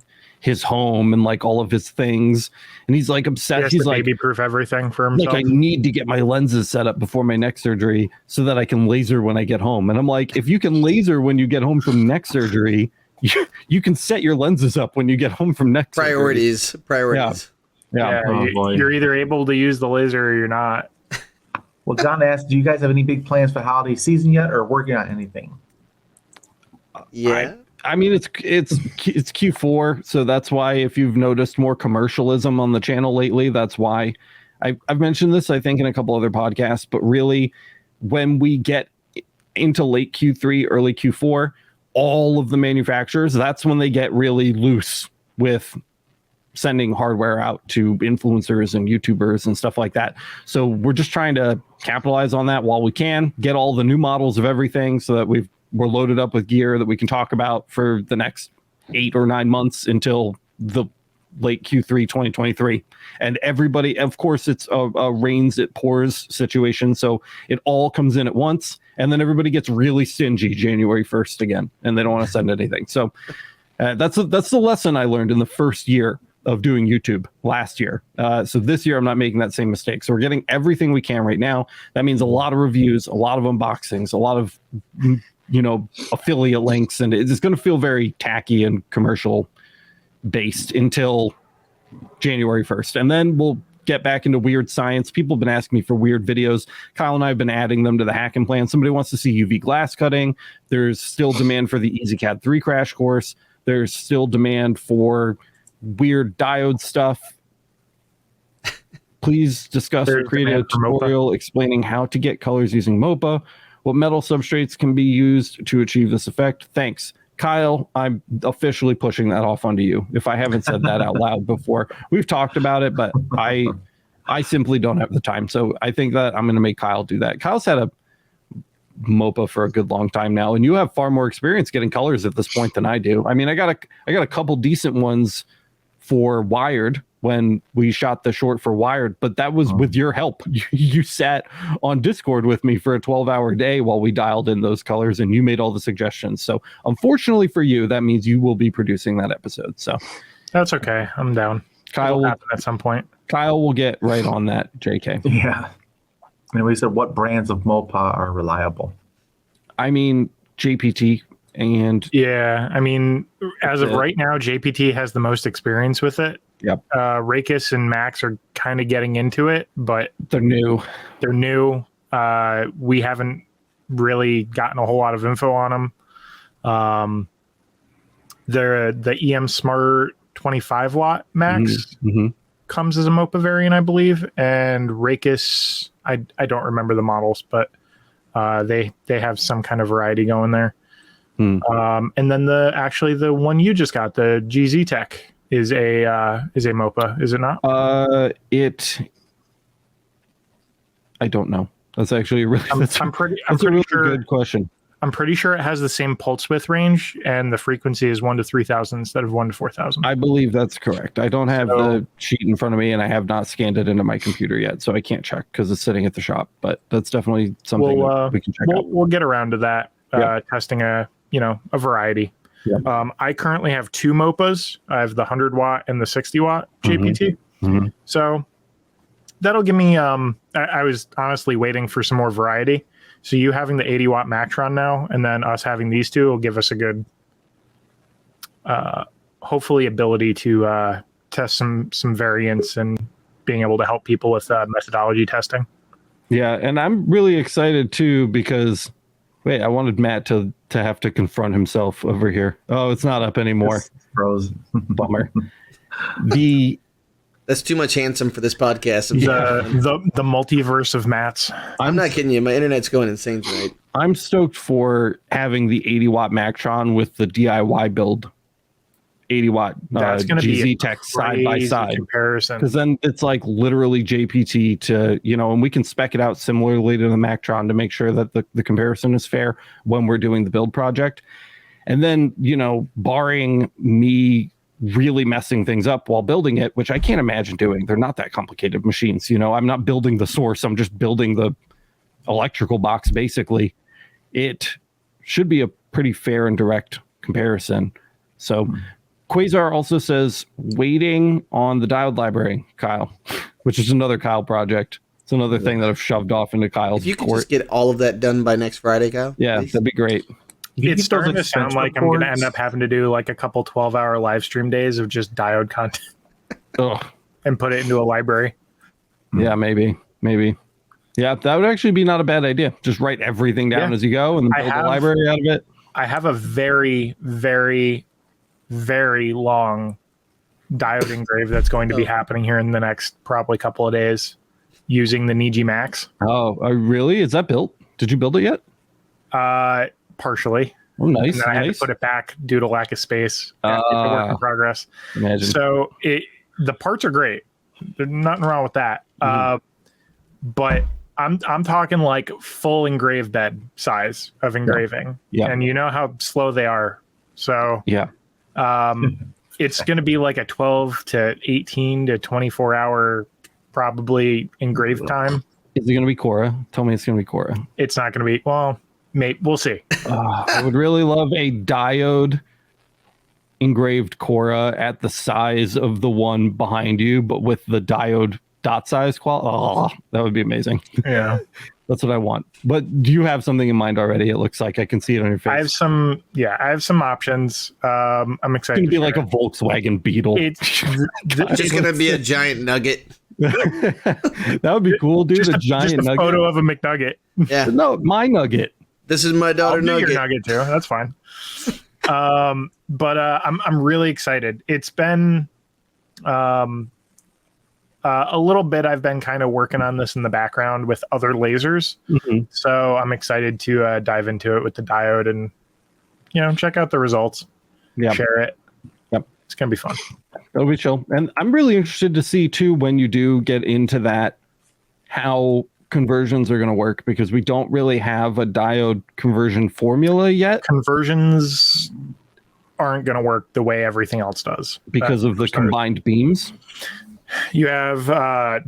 his home and like all of his things, and he's like obsessed. He's like baby-proof everything for himself. Like, I need to get my lenses set up before my neck surgery so that I can laser when I get home. And I'm like, if you can laser when you get home from neck surgery, you can set your lenses up when you get home from neck surgery. Priorities. Yeah. You're either able to use the laser or you're not. Well, John asked, do you guys have any big plans for holiday season yet, or working on anything? Yeah. I mean, it's Q4, so that's why if you've noticed more commercialism on the channel lately, that's why. I've mentioned this, I think, in a couple other podcasts, but really, when we get into late Q3, early Q4, all of the manufacturers, that's when they get really loose with sending hardware out to influencers and YouTubers and stuff like that. So we're just trying to capitalize on that while we can, get all the new models of everything so that we're loaded up with gear that we can talk about for the next 8 or 9 months until the late Q3 2023. And everybody, of course, it's a rains it pours situation, so it all comes in at once, and then everybody gets really stingy January 1st again, and they don't want to send anything. So that's the lesson I learned in the first year of doing YouTube last year. So this year I'm not making that same mistake. So we're getting everything we can right now. That means a lot of reviews, a lot of unboxings, a lot of affiliate links, and it's going to feel very tacky and commercial based until January 1st. And then we'll get back into weird science. People have been asking me for weird videos. Kyle and I have been adding them to the hacking plan. Somebody wants to see UV glass cutting. There's still demand for the EasyCAD 3 crash course. There's still demand for weird diode stuff. Please discuss or create a tutorial explaining how to get colors using MOPA. What metal substrates can be used to achieve this effect? Thanks. Kyle, I'm officially pushing that off onto you. If I haven't said that out loud before, we've talked about it, but I simply don't have the time. So I think that I'm going to make Kyle do that. Kyle's had a MOPA for a good long time now, and you have far more experience getting colors at this point than I do. I mean, I got a couple decent ones for Wired when we shot the short for Wired, but that was with your help. You sat on Discord with me for a 12-hour day while we dialed in those colors, and you made all the suggestions. So unfortunately for you, that means you will be producing that episode. So that's okay. I'm down. Kyle will happen at some point. Kyle will get right on that, JK. Yeah. And we said, what brands of MOPA are reliable? I mean, JPT. And yeah, I mean, as of right now, JPT has the most experience with it. Yep. Rakis and Max are kind of getting into it, but they're new. We haven't really gotten a whole lot of info on them. The EM Smart 25 watt Max comes as a MOPA variant, I believe, and Rakis, I don't remember the models, but they have some kind of variety going there. And then the one you just got, the GZ Tech, is a MOPA, is it not? I don't know. That's actually a really I'm pretty sure, good question. I'm pretty sure it has the same pulse width range, and the frequency is 1 to 3,000 instead of 1 to 4,000. I believe that's correct. I don't have the sheet in front of me, and I have not scanned it into my computer yet, so I can't check because it's sitting at the shop. But that's definitely something we can check out. We'll get around to that, testing a variety. Yeah. I currently have 2 MOPAs. I have the 100 watt and the 60 watt JPT. Mm-hmm. So that'll give me. I was honestly waiting for some more variety. So you having the 80 watt Mactron now, and then us having these two will give us a good, hopefully, ability to test some variants and being able to help people with methodology testing. Yeah, and I'm really excited too because, wait, I wanted Matt to have to confront himself over here. Oh, it's not up anymore. It's frozen. Bummer. That's too much handsome for this podcast. The multiverse of Matts. I'm not kidding you. My internet's going insane tonight. I'm stoked for having the 80 watt Mactron with the DIY build 80 watt That's going to be GZ Tech side by side comparison. Because then it's like literally JPT to, and we can spec it out similarly to the Mactron to make sure that the comparison is fair when we're doing the build project. And then, barring me really messing things up while building it, which I can't imagine doing. They're not that complicated machines. I'm not building the source. I'm just building the electrical box, basically. It should be a pretty fair and direct comparison. So Quasar also says waiting on the diode library, Kyle, which is another Kyle project. It's another thing that I've shoved off into Kyle's If you could court. just get all of that done by next Friday, Kyle. Yeah, please. that'd be great. It's starting to sound like I'm going to end up having to do like a couple 12-hour live stream days of just diode content and put it into a library. Yeah, maybe. Yeah, that would actually be not a bad idea. Just write everything down as you go and then build a library out of it. I have a very, very, very long diode engrave that's going to be happening here in the next probably couple of days using the Niji Max. Oh, really? Is that built? Did you build it yet? Partially. Oh, nice. And then I had to put it back due to lack of space. It's a work in progress. Imagine. So the parts are great. There's nothing wrong with that. But I'm talking like full engraved bed size of engraving. Yeah. And you know how slow they are. So it's going to be like a 12 to 18 to 24 hour probably engrave time. Is it going to be Cora? Tell me it's going to be Cora. It's not going to be, we'll see. I would really love a diode engraved Cora at the size of the one behind you, but with the diode dot size quality. Oh, that would be amazing. Yeah. That's what I want. But do you have something in mind already? It looks like I can see it on your face. I have some options. I'm excited. It's going to be like a Volkswagen Beetle. It's just going to be a giant nugget. That would be cool, dude. Just a giant just a nugget. photo of a McNugget. Yeah. No, my nugget. This is my daughter I'll do nugget. your nugget too. That's fine. But I'm really excited. It's been a little bit. I've been kind of working on this in the background with other lasers. Mm-hmm. So I'm excited to dive into it with the diode and check out the results. Yeah. Share it. Yep. It's gonna be fun. It'll be chill. And I'm really interested to see too when you do get into that how conversions are going to work, because we don't really have a diode conversion formula yet. Conversions aren't going to work the way everything else does because of the combined beams. You have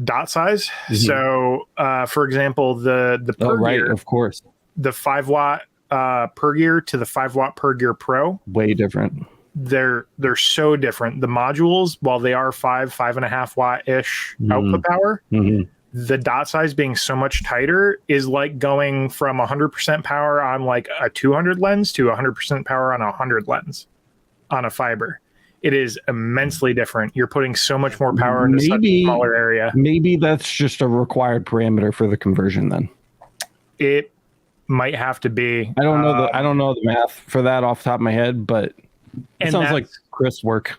dot size. Mm-hmm. So, for example, the per gear, of course, the 5 watt per gear to the 5 watt per gear pro, way different. They're so different. The modules, while they are 5.5 watt ish output power, the dot size being so much tighter is like going from 100% power on like a 200 lens to 100% power on a 100 lens on a fiber. It is immensely different. You're putting so much more power into such a smaller area. Maybe that's just a required parameter for the conversion then. It might have to be. I don't know the math for that off the top of my head, but it sounds like Chris work.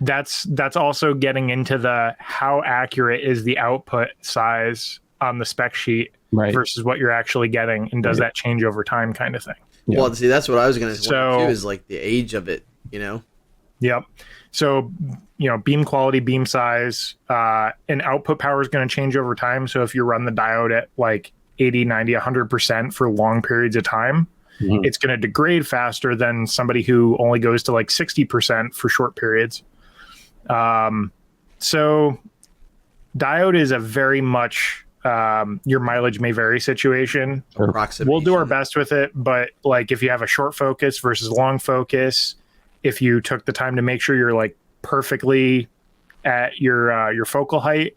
That's also getting into the how accurate is the output size on the spec sheet versus what you're actually getting, and does that change over time kind of thing. Yeah. Well, see, that's what I was going to say too, is like the age of it, Yep. So, beam quality, beam size, and output power is going to change over time. So if you run the diode at like 80, 90, 100% for long periods of time, it's going to degrade faster than somebody who only goes to like 60% for short periods. So diode is a very much your mileage may vary situation. We'll do our best with it, but like if you have a short focus versus long focus, if you took the time to make sure you're like perfectly at your focal height,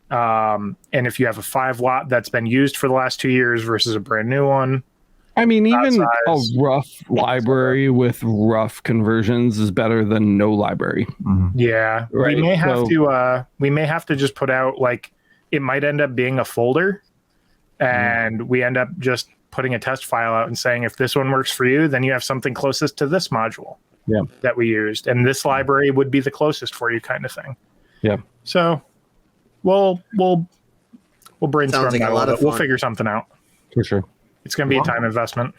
and if you have a 5-watt that's been used for the last 2 years versus a brand new one. I mean, even a rough library with rough conversions is better than no library. Yeah, right. We may have to just put out like it might end up being a folder, and we end up just putting a test file out and saying if this one works for you, then you have something closest to this module that we used, and this library would be the closest for you, kind of thing. Yeah. So we'll brainstorm that a lot. We'll figure something out for sure. It's going to be a time investment.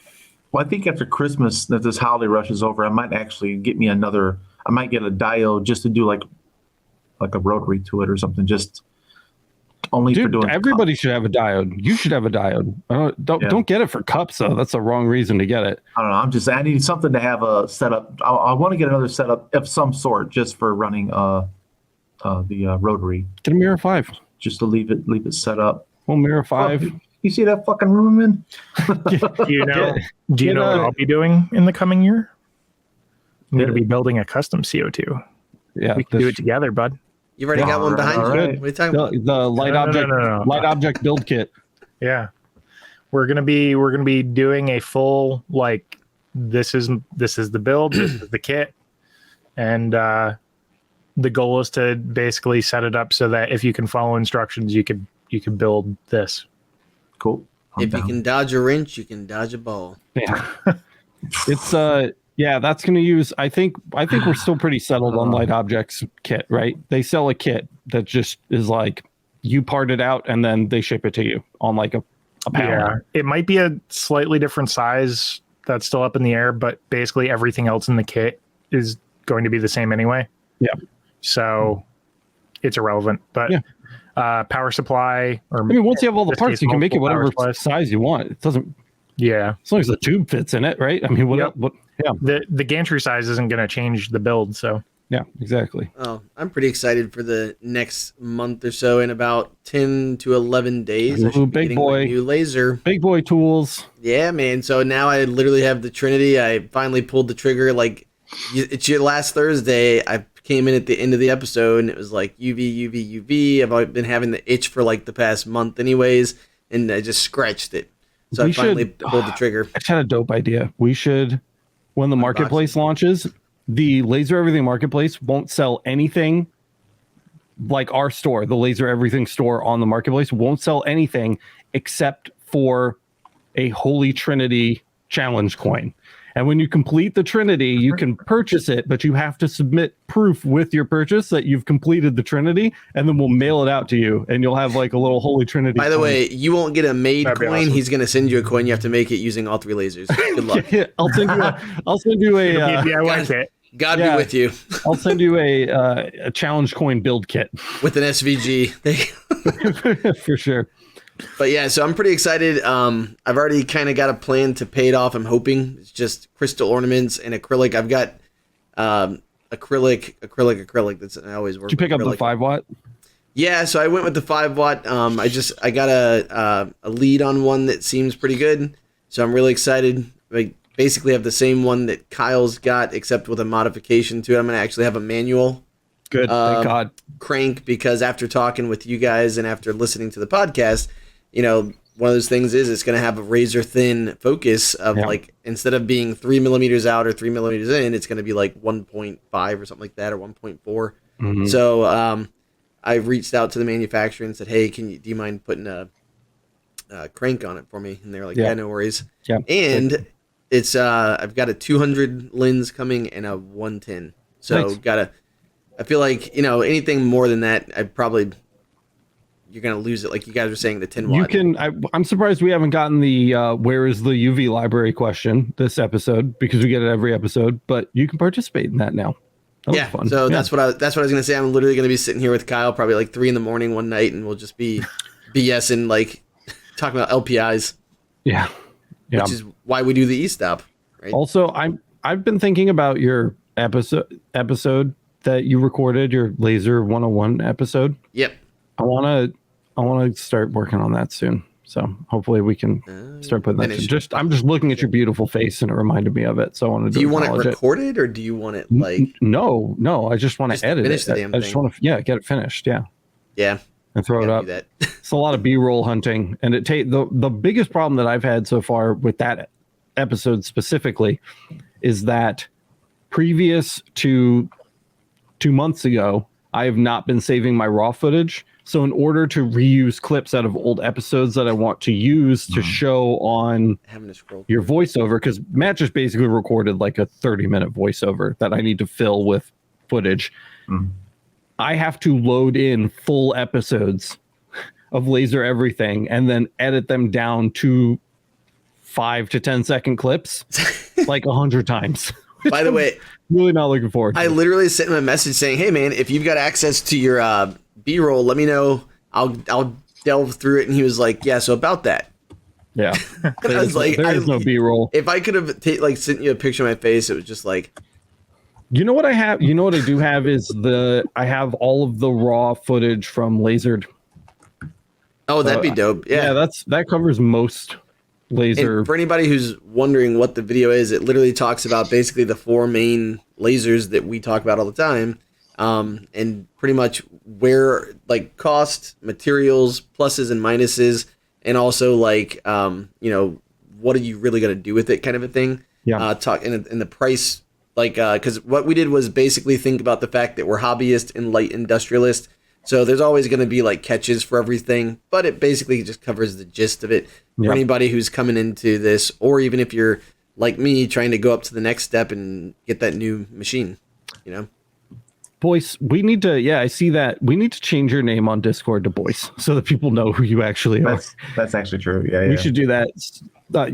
Well, I think after Christmas, that this holiday rush is over, I might actually get me another. I might get a diode just to do like a rotary to it or something. Just only for doing. Everybody should have a diode. You should have a diode. Don't get it for cups though. That's the wrong reason to get it. I don't know. I need something to have a setup. I want to get another setup of some sort just for running the rotary. Get a Mirror 5. Just to leave it set up. Well, Mirror 5. You see that fucking room I'm in? Do you know what I'll be doing in the coming year? I'm going to be building a custom CO2. Yeah, we can do it together, bud. You've already got one behind you. Right. What are you talking about? The light object build kit. Yeah, we're gonna be doing a full like this is the build, this is the kit, and the goal is to basically set it up so that if you can follow instructions, you can build this. Cool. If you can dodge a wrench, you can dodge a ball. Yeah. It's that's going to use. I think we're still pretty settled on light objects kit, right? They sell a kit that just is like you part it out and then they ship it to you on like a panel. Yeah, it might be a slightly different size that's still up in the air, but basically everything else in the kit is going to be the same anyway. Yeah. So it's irrelevant, but power supply, or once you have all the parts, you can make it whatever size you want. It doesn't. Yeah, as long as the tube fits in it, right? I mean, what? The gantry size isn't going to change the build, so yeah, exactly. Oh, I'm pretty excited for the next month or so. In about 10 to 11 days, I should be getting my new laser. Big boy tools. Yeah, man. So now I literally have the Trinity. I finally pulled the trigger. Like it's your last Thursday. I came in at the end of the episode and it was like UV, UV, UV. I've been having the itch for like the past month anyways, and I just scratched it. So I finally pulled the trigger. I had a dope idea. We should, when the marketplace launches, the Laser Everything Marketplace won't sell anything like our store. The Laser Everything store on the marketplace won't sell anything except for a Holy Trinity challenge coin. And when you complete the Trinity, you can purchase it, but you have to submit proof with your purchase that you've completed the Trinity, and then we'll mail it out to you, and you'll have like a little Holy Trinity. By the way, you won't get a made coin. Awesome. He's going to send you a coin. You have to make it using all 3 lasers. Good luck. Yeah, I'll send you a. God be with you. I'll send you a challenge coin build kit with an SVG. For sure. But yeah, so I'm pretty excited. I've already kind of got a plan to pay it off. I'm hoping it's just crystal ornaments and acrylic. I've got acrylic. That's I always work. Did you pick up the 5-watt? Yeah, so I went with the 5-watt. I got a lead on one that seems pretty good. So I'm really excited. I basically have the same one that Kyle's got, except with a modification to it. I'm gonna actually have a manual. Good, thank God. Crank, because after talking with you guys and after listening to the podcast, one of those things is it's going to have a razor thin focus of like, instead of being 3 millimeters out or 3 millimeters in, it's going to be like 1.5 or something like that, or 1.4. Mm-hmm. So I reached out to the manufacturer and said, hey, do you mind putting a crank on it for me? And they were like, yeah, no worries. Yeah. And it's I've got a 200 lens coming and a 110. So nice. I feel like, anything more than that, you're going to lose it. Like you guys were saying, the 10-watt. I'm surprised we haven't gotten the where is the UV library question this episode, because we get it every episode, but you can participate in that now. That was fun. So that's what I was going to say. I'm literally going to be sitting here with Kyle probably like 3 a.m. one night, and we'll just be BSing, like talking about LPIs. Yeah. which is why we do the e-stop. Right? Also, I've been thinking about your episode that you recorded, your Laser 101 episode. Yep. I want to start working on that soon. So hopefully we can start putting that. I'm just looking at your beautiful face and it reminded me of it. So I want to. Do you want it recorded or do you want it like? No. I just want to edit finish it. The damn I just want to get it finished. Yeah. Yeah. And throw it up. It's a lot of B-roll hunting, and the biggest problem that I've had so far with that episode specifically is that previous to 2 months ago, I have not been saving my raw footage. So in order to reuse clips out of old episodes that I want to use to show on your voiceover, because Matt just basically recorded like a 30-minute voiceover that I need to fill with footage. I have to load in full episodes of Laser Everything and then edit them down to 5 to 10 second clips like 100 times. By the way, really not looking forward to I literally sent him a message saying, hey man, if you've got access to your B-roll, let me know. I'll delve through it. And he was like, yeah, so about that. Yeah. I was like, there is no B-roll. If I could have sent you a picture of my face, it was just like, you know what I have? You know what I do have is I have all of the raw footage from Lasered. Oh, that'd be dope. Yeah. That covers most laser. And for anybody who's wondering what the video is, it literally talks about basically the 4 main lasers that we talk about all the time. And pretty much where like cost, materials, pluses and minuses, and also like, what are you really going to do with it kind of a thing. Yeah. Talk in the price, like, cause what we did was basically think about the fact that we're hobbyists and light industrialists. So there's always going to be like catches for everything, but it basically just covers the gist of it for anybody who's coming into this, or even if you're like me trying to go up to the next step and get that new machine, Boyce, we need to, I see that. We need to change your name on Discord to Boyce so that people know who you actually are. That's actually true. Yeah. We should do that.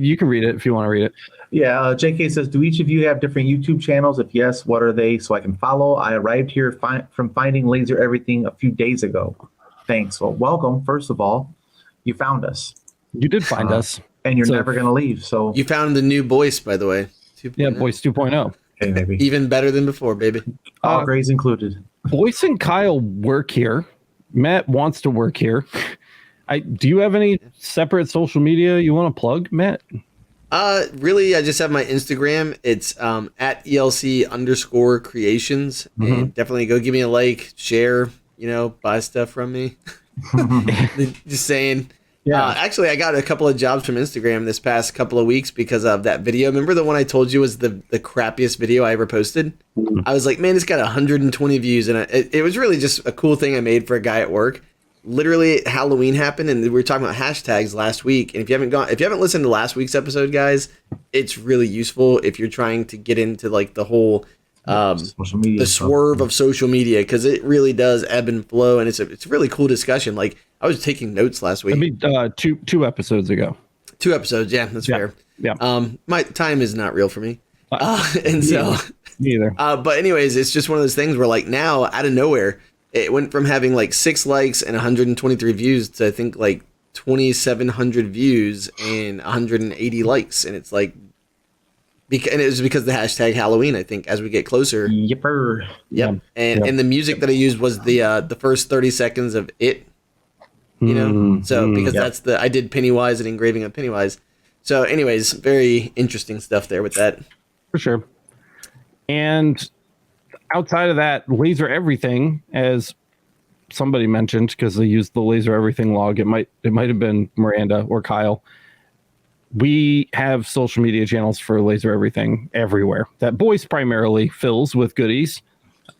You can read it if you want to read it. Yeah. JK says, do each of you have different YouTube channels? If yes, what are they so I can follow? I arrived here from finding Laser Everything a few days ago. Thanks. Well, welcome. First of all, you found us. You did find us. And you're never going to leave. So you found the new Boyce, by the way. 2.0. Yeah, Boyce 2.0. Okay, maybe. Even better than before, baby. All grades included. Boyce and Kyle work here. Matt wants to work here. Do you have any separate social media you want to plug, Matt? Really, I just have my Instagram. It's at ELC_creations. And definitely go give me a like, share, buy stuff from me. Just saying. Yeah. Actually, I got a couple of jobs from Instagram this past couple of weeks because of that video. Remember the one I told you was the crappiest video I ever posted? I was like, man, it's got 120 views. And it was really just a cool thing I made for a guy at work. Literally, Halloween happened, and we were talking about hashtags last week. And if you haven't listened to last week's episode, guys, it's really useful if you're trying to get into like the whole social media, the swerve of social media, because it really does ebb and flow, and it's a really cool discussion. Like I was taking notes last week. I mean, two episodes ago. 2 episodes, yeah, that's fair. Yeah. My time is not real for me, and so neither. But anyways, it's just one of those things where like now out of nowhere, it went from having like 6 likes and 123 views to I think like 2,700 views and 180 likes, and it's like. And it was because of the hashtag Halloween, I think, as we get closer. Yipper. Yep. And the music that I used was the first 30 seconds of It. So because I did Pennywise and engraving of Pennywise. So anyways, very interesting stuff there with that. For sure. And outside of that, Laser Everything, as somebody mentioned, because they used the Laser Everything log, it might have been Miranda or Kyle. We have social media channels for Laser Everything everywhere. That Boyce primarily fills with goodies.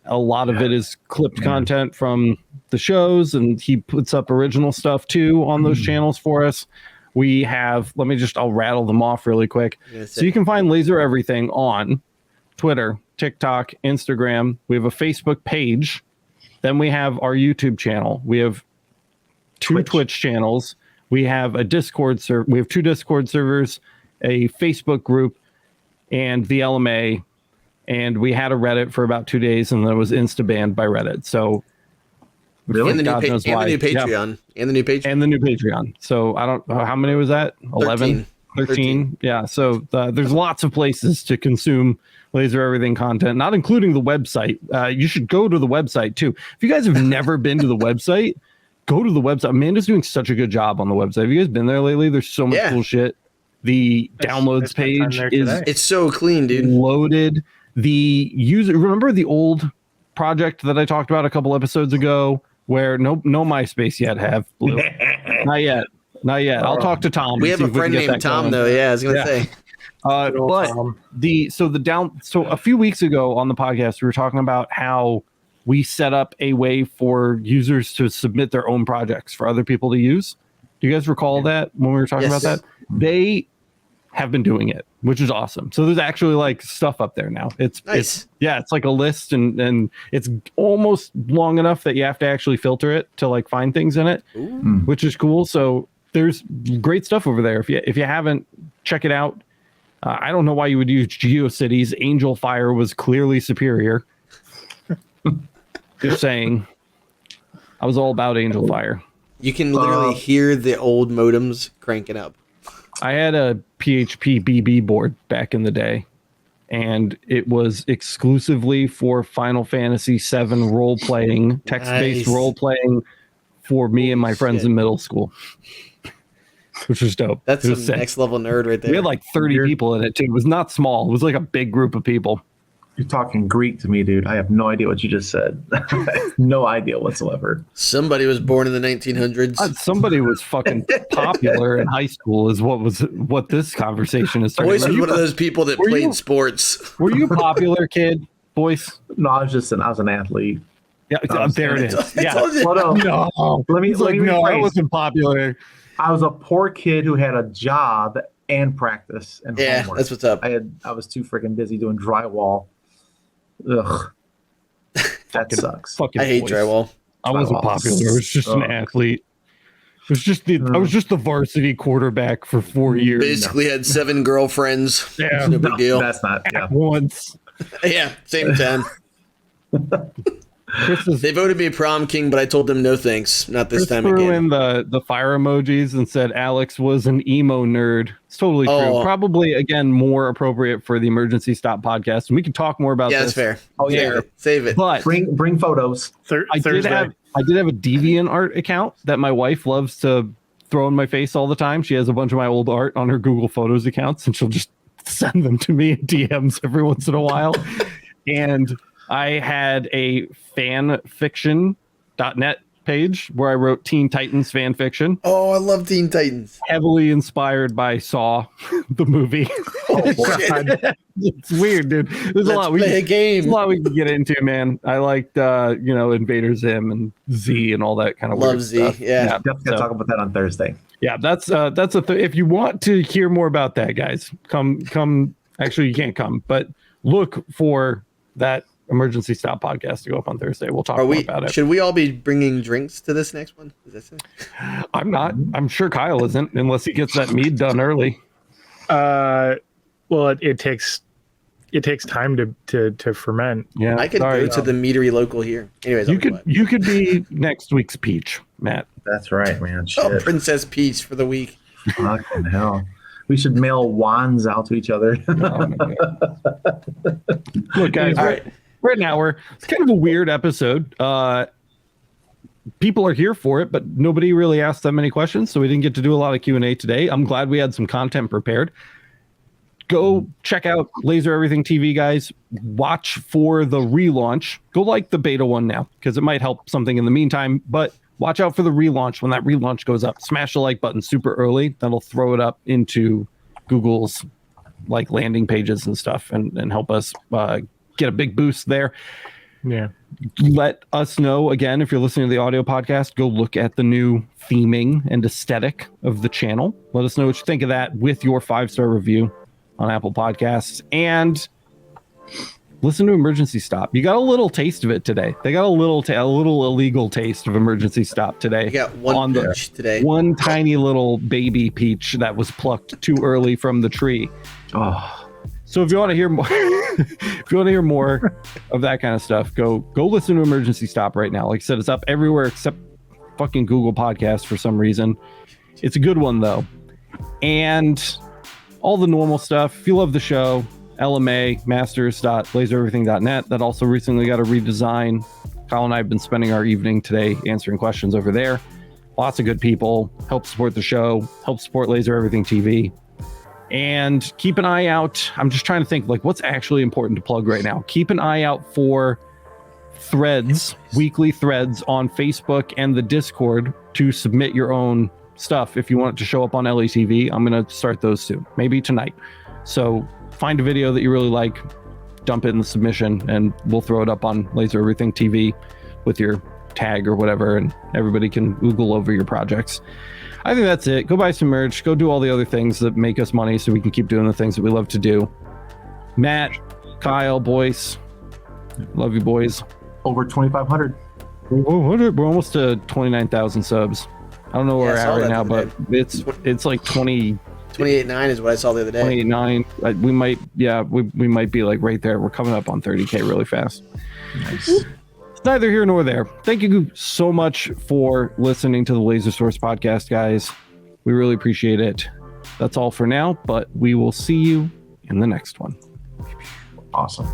A lot of it is clipped content from the shows, and he puts up original stuff too on those channels for us. We have, I'll rattle them off really quick. So you can find Laser Everything on Twitter, TikTok, Instagram. We have a Facebook page. Then we have our YouTube channel. We have 2 Twitch channels. We have a Discord server. We have 2 Discord servers, a Facebook group, and the LMA. And we had a Reddit for about 2 days, and then it was insta-banned by Reddit. So, really, and the new Patreon, and the new Patreon. So I don't know how many was that. 11. 13. Yeah. So there's lots of places to consume Laser Everything content, not including the website. You should go to the website too. If you guys have never been to the website, go to the website. Amanda's doing such a good job on the website. Have you guys been there lately? There's so much cool shit. The downloads page it's so clean, dude. Loaded. The user, remember the old project that I talked about a couple episodes ago where no MySpace yet have Blue. Not yet. I'll talk to Tom. We have a friend named Tom though. Yeah, I was gonna say. But so a few weeks ago on the podcast, we were talking about how we set up a way for users to submit their own projects for other people to use. Do you guys recall that when we were talking about that? They have been doing it, which is awesome. So there's actually like stuff up there now. It's nice. It's like a list and it's almost long enough that you have to actually filter it to like find things in it, which is cool. So there's great stuff over there. If you haven't, check it out. I don't know why you would use GeoCities. Angel Fire was clearly superior. Just saying. I was all about Angel Fire. You can literally hear the old modems cranking up. I had a PHP BB board back in the day, and it was exclusively for Final Fantasy VII role-playing, text-based role-playing for me and my friends in middle school, which was dope. That's some next-level nerd right there. We had like 30 people in it, too. It was not small. It was like a big group of people. You're talking Greek to me, dude. I have no idea what you just said. No idea whatsoever. Somebody was born in the 1900s. Somebody was fucking popular in high school is what this conversation is. Boyce was one of those people that played sports. Were you a popular kid, Boyce? No, I was an athlete. Yeah, there it is. Yeah. No, let me I wasn't popular. I was a poor kid who had a job and practice and homework. That's what's up. I was too freaking busy doing drywall. Ugh, that sucks. I hate drywall. I wasn't popular. I was just an athlete. It was just I was just the varsity quarterback for 4 years. Basically had 7 girlfriends. Yeah, no big deal. That's not at once. Yeah, same time. They voted me prom king, but I told them no thanks. Not this time again. Threw in the fire emojis and said Alex was an emo nerd. It's totally true. Probably again more appropriate for the Emergency Stop podcast, and we can talk more about this. Yeah, that's fair. Oh yeah, save it. But bring photos. I did have a DeviantArt account that my wife loves to throw in my face all the time. She has a bunch of my old art on her Google Photos accounts, and she'll just send them to me in DMs every once in a while. And I had a fanfiction.net page where I wrote Teen Titans fan fiction. Oh, I love Teen Titans. Heavily inspired by Saw, the movie. Oh, shit. It's weird, dude. There's a lot we can get into, man. I liked, Invader Zim and Z and all that kind of love weird Z. stuff. Yeah. Definitely gonna talk about that on Thursday. Yeah, that's if you want to hear more about that, guys, come. Actually, you can't come, but look for that Emergency Stop podcast to go up on Thursday. We'll talk more about it. Should we all be bringing drinks to this next one? Is that I'm not. I'm sure Kyle isn't, unless he gets that mead done early. Well, it takes time to ferment. Yeah, I could go to the meadery local here. Anyways, you could be next week's Peach, Matt. That's right, man. Shit. Oh, Princess Peach for the week. Fucking hell. We should mail wands out to each other. Look, guys, right now it's kind of a weird episode. People are here for it, but nobody really asked that many questions, so we didn't get to do a lot of Q&A today. I'm glad we had some content prepared. Go check out Laser Everything TV, guys. Watch for the relaunch. Go like the beta one now, because it might help something in the meantime, but watch out for the relaunch. When that relaunch goes up, smash the like button super early. That'll throw it up into Google's like landing pages and stuff and help us get a big boost there. Yeah. Let us know, again, if you're listening to the audio podcast, go look at the new theming and aesthetic of the channel. Let us know what you think of that with your 5-star review on Apple Podcasts. And listen to Emergency Stop. You got a little taste of it today. They got a little illegal taste of Emergency Stop today. You got one peach today. One tiny little baby peach that was plucked too early from the tree. Oh. So if you want to hear more, of that kind of stuff, go listen to Emergency Stop right now. Like I said, it's up everywhere except fucking Google Podcasts for some reason. It's a good one though. And all the normal stuff. If you love the show, LMA, masters.lasereverything.net. That also recently got a redesign. Kyle and I have been spending our evening today answering questions over there. Lots of good people. Help support the show. Help support Laser Everything TV. And keep an eye out. I'm just trying to think, like, what's actually important to plug right now. Keep an eye out for threads, weekly threads on Facebook and the Discord to submit your own stuff. If you want it to show up on LETV, I'm going to start those soon, maybe tonight. So find a video that you really like, dump it in the submission, and we'll throw it up on Laser Everything TV with your tag or whatever, and everybody can Google over your projects. I think that's it. Go buy some merch. Go do all the other things that make us money so we can keep doing the things that we love to do. Matt, Kyle, boys, love you, boys. Over 2,500. We're almost to 29,000 subs. I don't know where we're at right now, but it's like 28.9 is what I saw the other day. 28.9. We might be like right there. We're coming up on 30K really fast. Nice. It's neither here nor there. Thank you so much for listening to the Laser Source podcast, guys. We really appreciate it. That's all for now, but we will see you in the next one. Awesome.